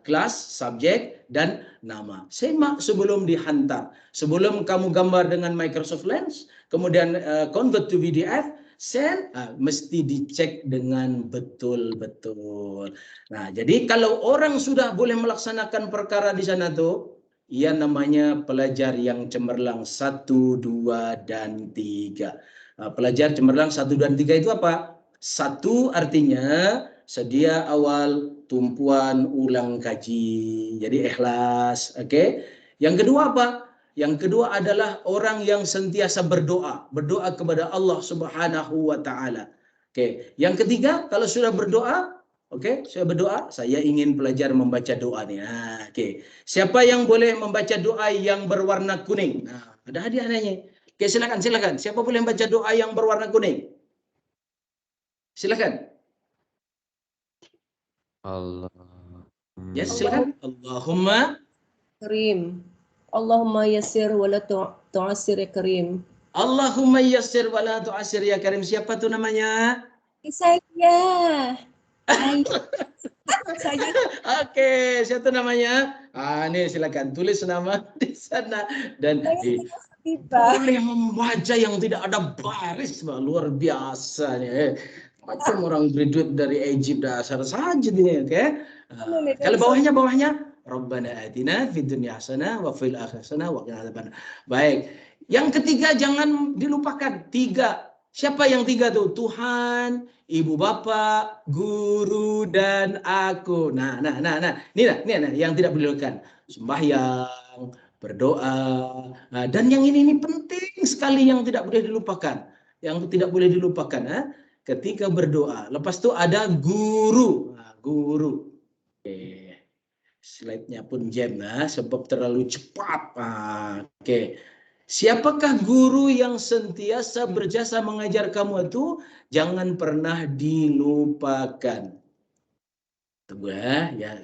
Kelas, subjek, dan nama. Semak sebelum dihantar. Sebelum kamu gambar dengan Microsoft Lens, kemudian convert to PDF, send, mesti dicek dengan betul-betul. Nah, jadi kalau orang sudah boleh melaksanakan perkara di sana tuh, ia namanya pelajar yang cemerlang 1, 2, dan 3. Pelajar cemerlang 1, 2, dan 3 itu apa? 1 artinya sedia awal, tumpuan, ulang kaji. Jadi ikhlas, oke? Yang kedua apa? Yang kedua adalah orang yang sentiasa berdoa, berdoa kepada Allah Subhanahu wa taala. Oke. Yang ketiga, kalau sudah berdoa, oke, saya berdoa, saya ingin belajar membaca doa nih. Nah, oke. Siapa yang boleh membaca doa yang berwarna kuning? Nah, ada hadiahnya. Oke, silakan. Siapa boleh membaca doa yang berwarna kuning? Silakan. Allah. Yes, silakan. Allahumma Karim. Allahumma yassir wa la tu'assir ya Karim. Allahumma yassir wa la tu'assir ya Karim. Siapa tuh namanya? Saya. Saya. Oke, siapa namanya? Nih silakan tulis nama di sana dan boleh membaca yang tidak ada baris, luar biasa nih. Macam orang graduate dari Egypt dasar saja nih, oke? Kalau bawahnya Rabbana atina fid dunya hasanah wa fil akhirati hasanah wa qina adzabannar. Baik. Yang ketiga jangan dilupakan. 3. Siapa yang 3 tuh? Tuhan, ibu bapak, guru, dan aku. Nah. Ini yang tidak boleh dilupakan. Sembahyang, berdoa. Nah, dan yang ini penting sekali yang tidak boleh dilupakan. Yang tidak boleh dilupakan. Ketika berdoa. Lepas itu ada guru. Nah, guru. Oke. Slide-nya pun jam sebab terlalu cepat. Oke. Siapakah guru yang sentiasa berjasa mengajar kamu itu? Jangan pernah dilupakan. Tunggu ya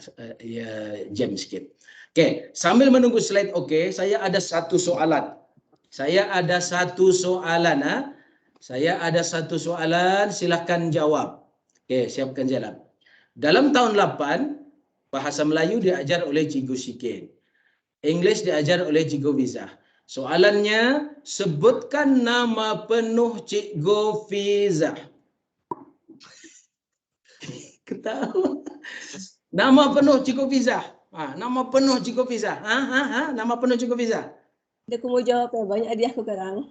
jam sedikit. Oke, sambil menunggu slide saya ada satu soalan. Saya ada satu soalan, silahkan jawab. Oke, siapkan jalan. Dalam tahun 8, Bahasa Melayu diajar oleh Cikgu Sikin. English diajar oleh Cikgu Fiza. Soalannya, sebutkan nama penuh Cikgu Fiza. Ketahu. Nama penuh Cikgu Fiza. Nama penuh Cikgu Fiza. Nama penuh Cikgu Fiza. Aku mau jawab ya, banyak hadiah aku sekarang.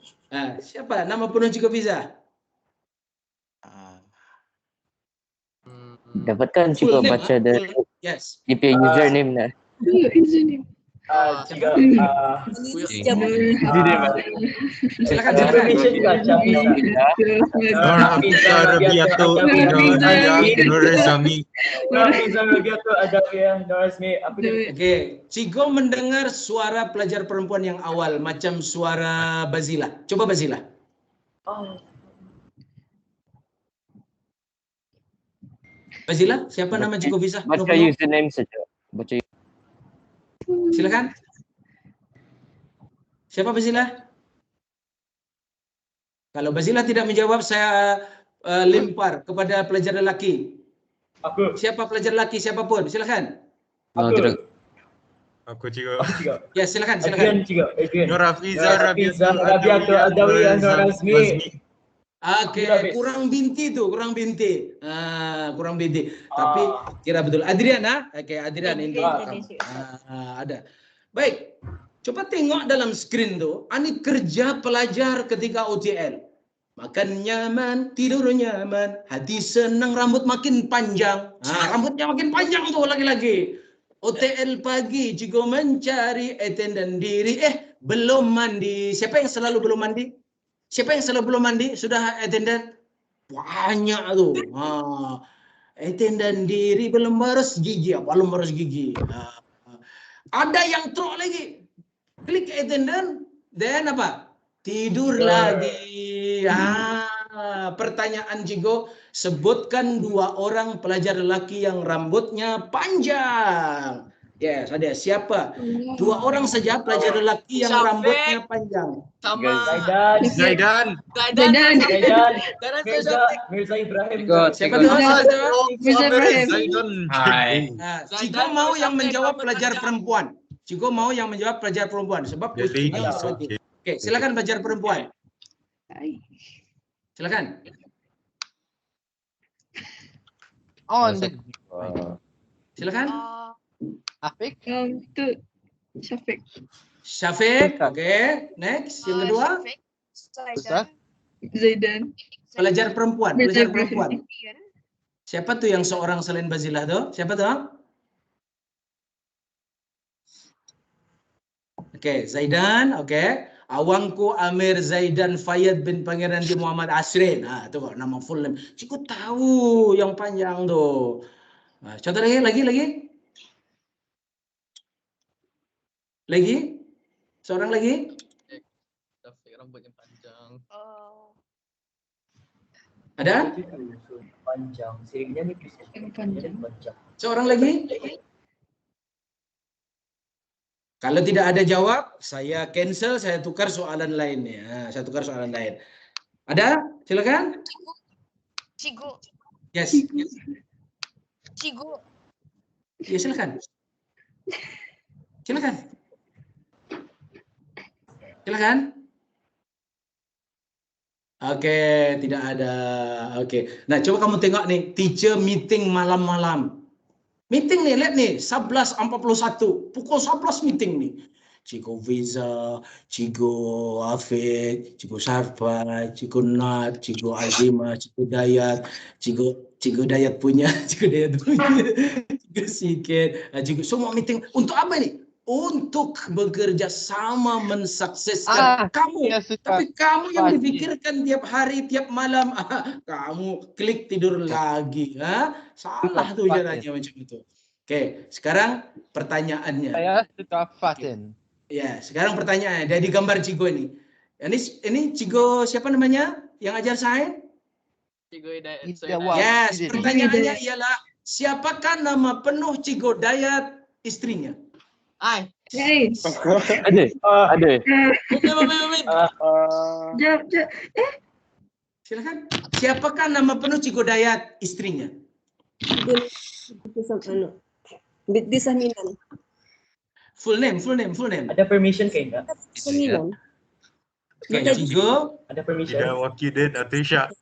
Siapa nama penuh Cikgu Fiza? Dapatkan Cikgu baca dari yes. username dah. Username. Silakan. Oke, Cikgu mendengar suara pelajar perempuan yang awal macam suara Bazila. Coba Bazila. Bazila, siapa nama Cikgu Fiza? Baca username saja. Baca. Silakan. Siapa Bazila? Kalau Bazila tidak menjawab, saya lempar kepada pelajar lelaki. Aku. Siapa pelajar lelaki siapapun, silakan. Aku Cikgu. Ya, silakan. Nur Hafiza Rabiatul Adawi Nur Razmi. Oke, kurang binti. Tapi kira betul. Adrian, Oke, Adrian ini. Ada. Baik. Coba tengok dalam screen tuh. Ini kerja pelajar ketika OTL. Makan nyaman, tidur nyaman, hati senang, rambut makin panjang. Rambutnya makin panjang tuh lagi-lagi. OTL pagi juga mencari attendant diri. Belum mandi. Siapa yang selalu belum mandi? Siapa yang selalu belum mandi? Sudah attendant? Banyak tuh. Attendant diri belum baras gigi. Belum baras gigi. Ada yang trok lagi. Klik attendant, dan apa? Tidur lagi. Pertanyaan Jigo, sebutkan 2 orang pelajar lelaki yang rambutnya panjang. Yes, ada siapa? 2 orang saja pelajar lelaki yang rambutnya panjang. Sama Zaidan. Mirza Ibrahim. Siapa tuh? Mirza Ibrahim. Hai. Jigo mau yang menjawab pelajar perempuan. Jigo mau yang menjawab pelajar perempuan sebab kucingnya seperti. Oke, silakan pelajar perempuan. Silakan. Silakan. Afiq. Itu Syafiq. Syafiq. Oke, next. Yang kedua. Ustaz. Zaidan. Pelajar perempuan. Mirza Pelajar perempuan. Siapa tuh yang seorang selain Bazilah tuh? Siapa tuh? Oke, Zaidan. Oke. Awangku Amir Zaidan Fayyad bin Pangeran di Muhammad Asrin. Itu kok nama full name. Cikgu tahu yang panjang tuh. Contoh lagi. Lagi? Seorang lagi? Syafiq rambutnya panjang. Ada? Panjang. Sirinya nih panjang. Seorang lagi? Kalau tidak ada jawab, saya cancel, saya tukar soalan lainnya. Saya tukar soalan lain. Ada? Silakan. Cigu. Yes. Cigu. Ya, silakan. Silakan. Silakan. Oke, tidak ada. Oke. Nah, coba kamu tengok nih, teacher meeting malam-malam. Meeting nih, lihat nih, 11.41. Pukul 11 meeting nih. Cikgu Viza, Cikgu Afiq, Cikgu Sarfa, Cikgu Nat, Cikgu Azimah, Cikgu Dayat, Cikgu Dayat punya, Cikgu Sikit, Cikgu semua meeting. Untuk apa nih? Untuk bekerja sama mensukseskan kamu. Ya, Tapi kamu yang dipikirkan tiap hari, tiap malam. Kamu klik tidur lagi. Salah tuh caranya macam itu. Oke, sekarang pertanyaannya. Saya suka Fatin. Ya, sekarang pertanyaannya dari gambar Cigo ini. Ini Cigo siapa namanya yang ajar saya? Cigo Hidayat. Yes, pertanyaannya ialah siapakah nama penuh Cigo Dayat istrinya? Guys. Ada. Jawab. Silakan. Siapakah nama penuh Cigo Dayat istrinya? Binti Saminan. Full name. Ada permission kayak enggak? Saminan. Oke, Cigo. Ada permission. Wakidin Atisha.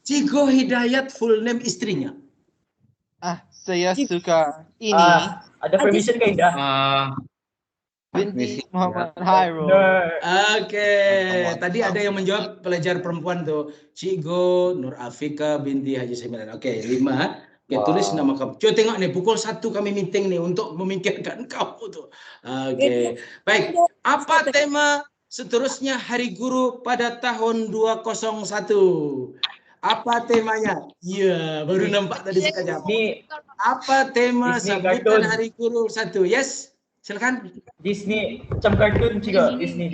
Cigo Hidayat full name istrinya. Saya suka ini. Ada permission kayak enggak? Binti Muhammad Hairul. Oke, tadi ada yang menjawab pelajar perempuan tuh. Cigo Nur Afika binti Haji Seminar. Oke, 5. Oke, tulis nama kamu. Coba tengok nih, pukul 1 kami meeting nih untuk memikirkan kamu tuh. Oke, baik. Apa tema seterusnya Hari Guru pada tahun 201? Apa temanya? Iya, baru nampak tadi sekejap. Apa tema sambutan Hari Guru 1? Yes, silakan. Disney, macam kartun juga. Disney.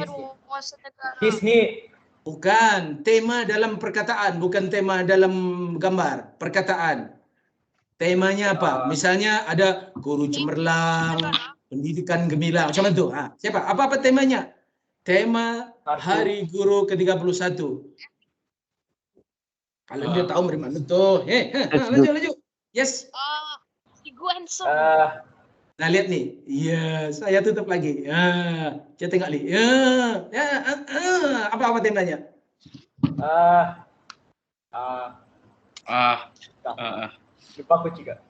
Bukan, tema dalam perkataan, bukan tema dalam gambar. Perkataan. Temanya apa? Misalnya ada guru cemerlang, pendidikan gemilang, macam itu. Siapa? Apa temanya? Tema Hari Guru ke-31. Kalau dia tahu dari mana tuh. Lanjut. Yes. Cigu handsome. Nah, lihat nih. Iya, saya tutup lagi. Saya tengok nih. Apa temanya? Lupa aku juga.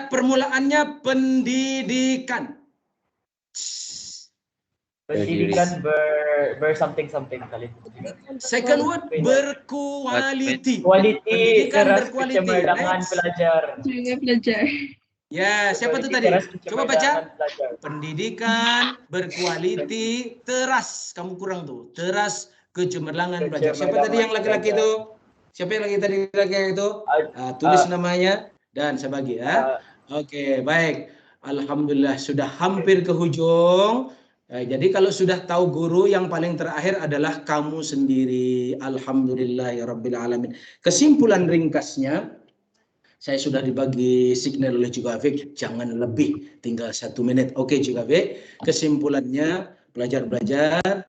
Permulaannya pendidikan. Pendidikan ber something kali. Second word berkualiti. Kualiti Pendidikan keras berkualiti. kecemerlangan Next. pelajar. Pelajar. Ya, siapa tuh tadi? Coba baca. Pendidikan berkualiti teras. Kamu kurang tuh. Teras kecemerlangan pelajar. Siapa tadi yang laki-laki itu? Siapa yang laki-laki itu? Tulis namanya dan saya bagi ya. Oke, baik. Alhamdulillah sudah hampir ke hujung. Jadi kalau sudah tahu guru, yang paling terakhir adalah kamu sendiri. Alhamdulillahirabbil alamin. Kesimpulan ringkasnya, saya sudah dibagi signal oleh Cik Afik, jangan lebih, tinggal 1 menit. Oke Cik Afik, kesimpulannya belajar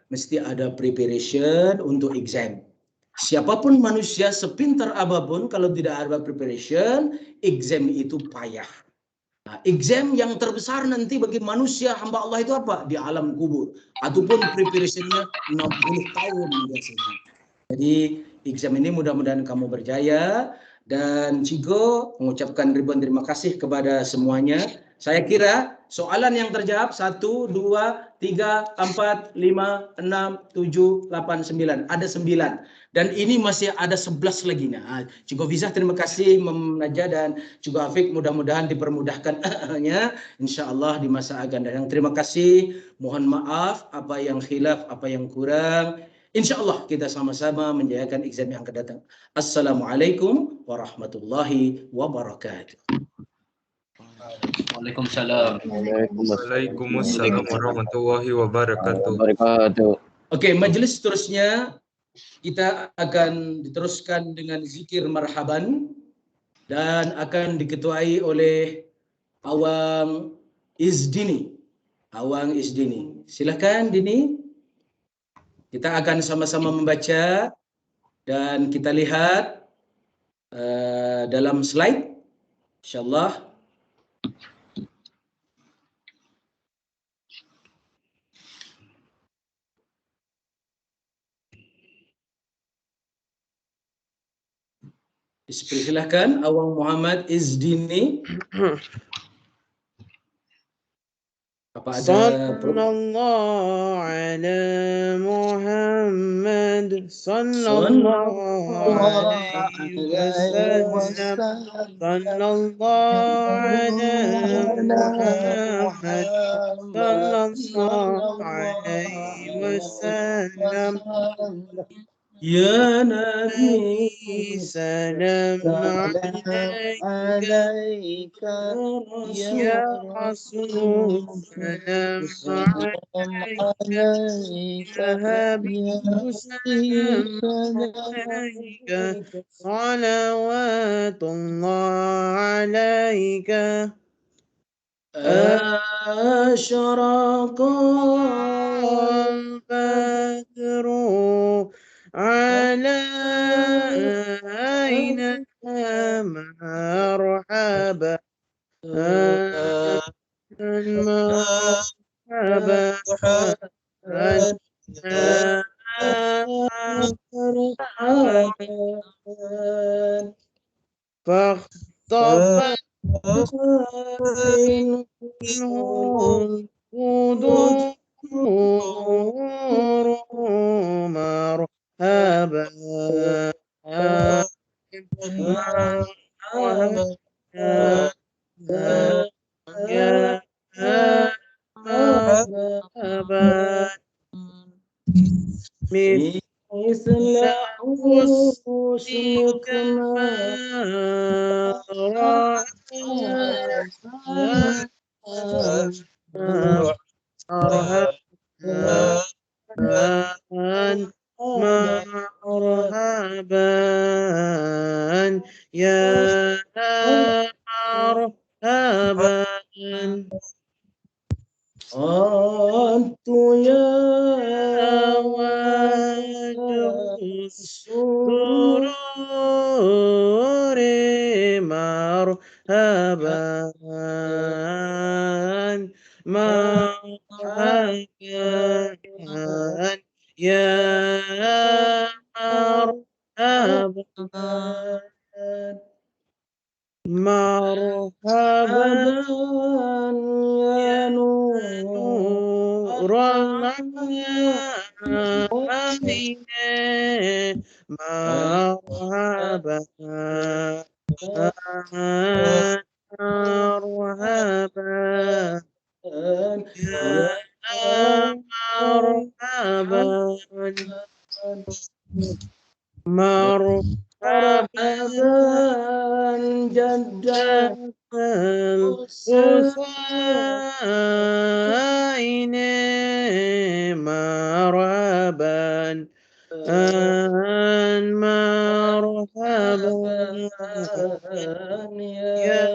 mesti ada preparation untuk exam. Siapapun manusia sepintar apapun, kalau tidak ada preparation, exam itu payah. Nah, exam yang terbesar nanti bagi manusia hamba Allah itu apa? Di alam kubur. Ataupun preparationnya 60 tahun biasanya. Jadi exam ini mudah-mudahan kamu berjaya. Dan Cigo mengucapkan ribuan terima kasih kepada semuanya. Saya kira soalan yang terjawab 1, 2, 3, 4, 5, 6, 7, 8, 9. Ada 9. Dan ini masih ada 11 lagi. Nah, Cigo Vizah terima kasih Najah dan Cigo Afik, mudah-mudahan dipermudahkan insya Allah di masa akan datang. Terima kasih. Mohon maaf apa yang khilaf, apa yang kurang. Insya Allah kita sama-sama menjayakan exam yang akan datang. Assalamualaikum warahmatullahi wabarakatuh. Waalaikumsalam. Waalaikumsalam warahmatullahi wabarakatuh. Oke, majelis seterusnya kita akan diteruskan dengan zikir marhaban dan akan diketuai oleh Awang Izdini. Awang Izdini. Silakan Dini. Kita akan sama-sama membaca dan kita lihat dalam slide, insyaallah. Silakan Awang Muhammad Izdini. Apa ada Sallallahu ala Muhammad sallallahu alaihi wasallam sallallahu ala Muhammad sallallahu alaihi wasallam Ya Nabi salam alaika ya Rasul salam alaika Habib salam alaika salawatullah alaika asyraqal badru علينا مرحبا فاختفت منهم قدور مرحبا يا مرحبا مثل حسنك مرحبا يا مرحبا أنت يا وجه السرور مرحبا مرحبا يا مرحبا مرحبا يا نور مرحبا مرحبا جدة الحسين مرحبا مرحبا يا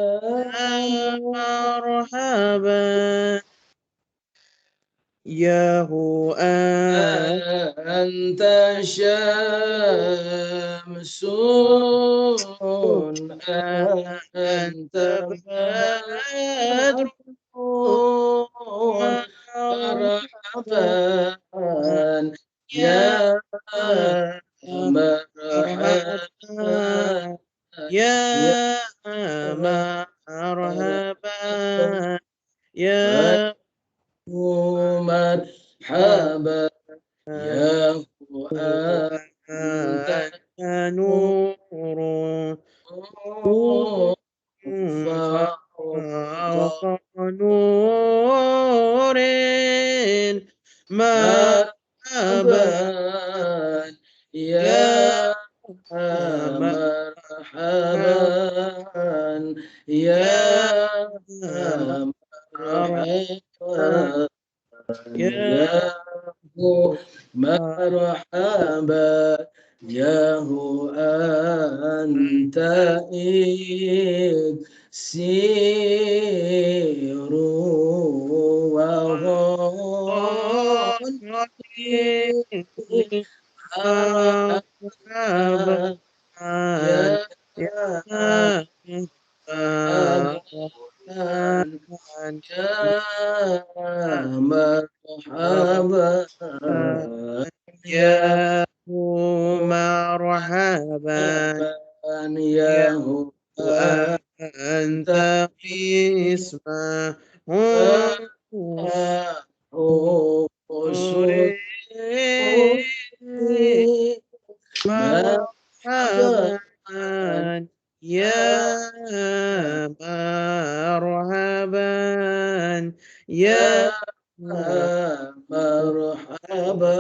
مرحبا يا هو أنت شمس أنت بدر مرحبا يا مرحبا يا مرحبا يا مرحبا يا أنت نور فوق نور مرحبا يا مرحبا يا مرحبا يا مرحبا يا هو أنت سير وغني مرحبا يا مرحبا يا مرحبا يا هو أنت اسمه مرحبا يا مرحبا يا مرحبا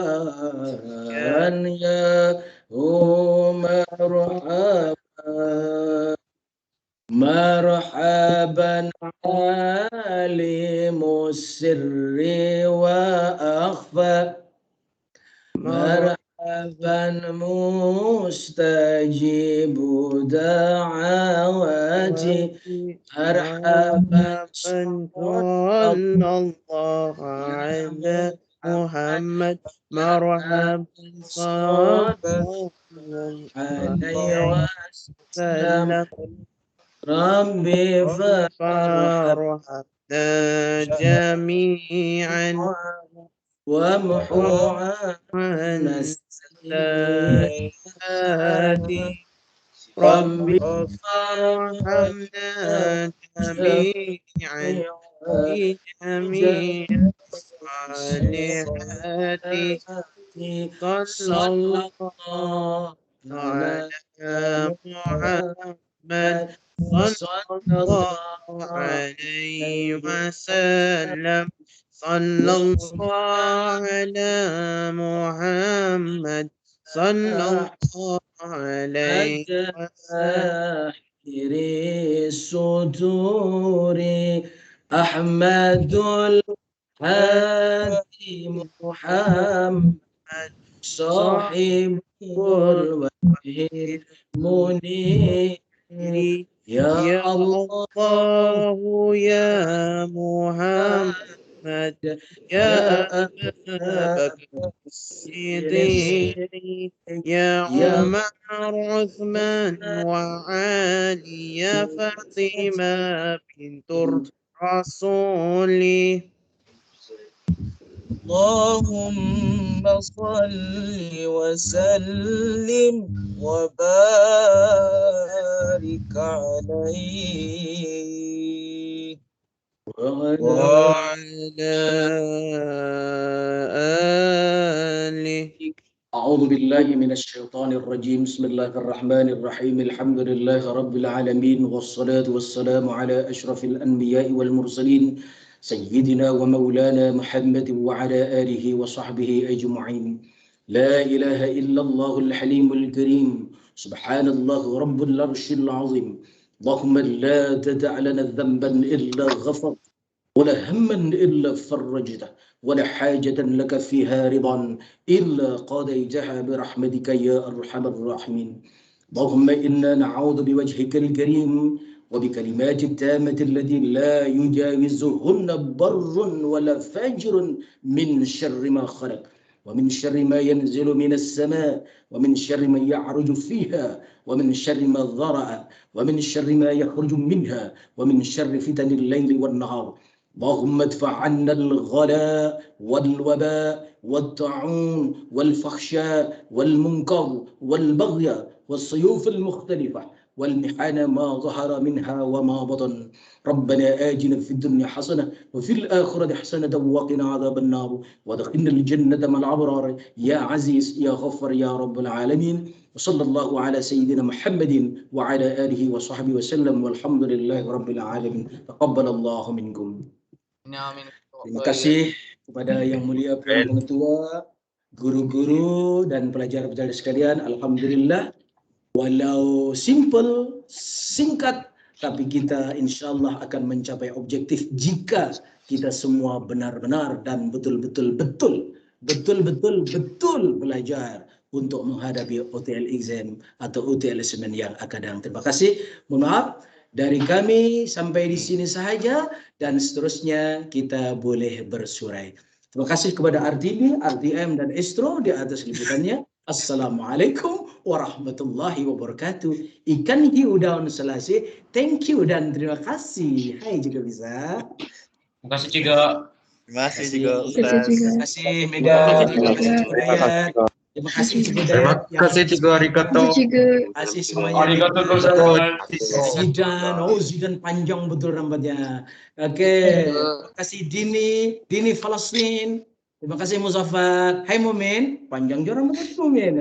يا هو مرحبا مرحبا عالم السر وأخفى مرحبا مستجيب دعواتي مرحبا صلى الله على محمد مرحبا صلى عليه وسلم ربي فرحنا جميعا وامحو عنا السيئات ربي فرحمنا جميعا في جميع الصالحات صلى الله على محمد صلى الله عليه وسلم صلى الله على محمد صلى الله عليه وسلم الصدور أحمد الهادي محمد صاحب الوجه المنير يا الله يا محمد يا أبا بكر الصديق يا عمر عثمان وعلي يا فاطمة بنت الرسول اللهم صل وسلم وبارك عليه وعلى آله. أعوذ بالله من الشيطان الرجيم. بسم الله الرحمن الرحيم. الحمد لله رب العالمين والصلاة والسلام على أشرف الأنبياء والمرسلين سيدنا ومولانا محمد وعلى آله وصحبه أجمعين. لا إله إلا الله الحليم الكريم. سبحان الله رب العرش العظيم. اللهم لا تدع لنا ذنبا إلا غفرت ولا هما إلا فرجته ولا حاجة لك فيها رضا إلا قضيتها برحمتك يا أرحم الراحمين. اللهم إنا نعوذ بوجهك الكريم وبكلمات التامة التي لا يجاوزهن بر ولا فاجر من شر ما خلق ومن شر ما ينزل من السماء ومن شر من يعرج فيها ومن شر ما ذرأ ومن شر ما يخرج منها ومن شر فتن الليل والنهار. اللهم ادفع عنا الغلاء والوباء والطاعون والفحشاء والمنكر والبغي والسيوف المختلفة والمحن ما ظهر منها وما بطن. ربنا آتنا في الدنيا حسنة وفي الآخرة حسنة وقنا عذاب النار وادخلنا الجنة مع الأبرار يا عزيز يا غفر يا رب العالمين. وصلى الله على سيدنا محمد وعلى آله وصحبه وسلم والحمد لله رب العالمين. تقبل الله منكم. Terima kasih kepada Yang Mulia Puan Pengetua, guru-guru dan pelajar-pelajar sekalian. Alhamdulillah, walau simple, singkat, tapi kita insyaAllah akan mencapai objektif jika kita semua benar-benar dan betul-betul belajar untuk menghadapi OTL exam atau OTL assessment yang akan datang. Terima kasih. Mohon maaf. Dari kami sampai di sini sahaja dan seterusnya kita boleh bersurai. Terima kasih kepada RTB, RTM dan Astro di atas liputannya. Assalamualaikum warahmatullahi wabarakatuh. Ikan hiu daun selasi. Thank you dan terima kasih. Hai juga bisa. Terima kasih juga. Terima kasih juga. Terima kasih Mega. Terima kasih Jurayat. Terima kasih juga arigato. Terima kasih semuanya. Arigato Zidan, Zidan panjang betul rambutnya. Oke, terima kasih Dini Falastin. Terima kasih Muzaffar. Hai Mumin, panjang juga rambutnya Mumin.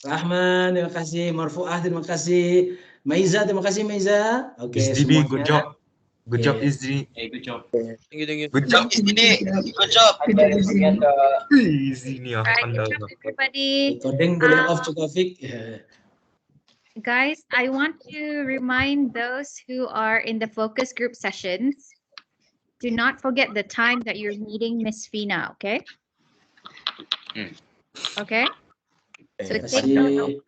Rahman, terima kasih. Marfuah, terima kasih. Maiza, terima kasih Maiza. Oke, semuanya. Good job. Good job, Izri. Good job. Thank you. Good job, Izri. Good job. Izri nih anda. Everybody. Recording boleh off juga Fik. Guys, I want to remind those who are in the focus group sessions, do not forget the time that you're meeting Miss Fina, okay? Okay? So take note.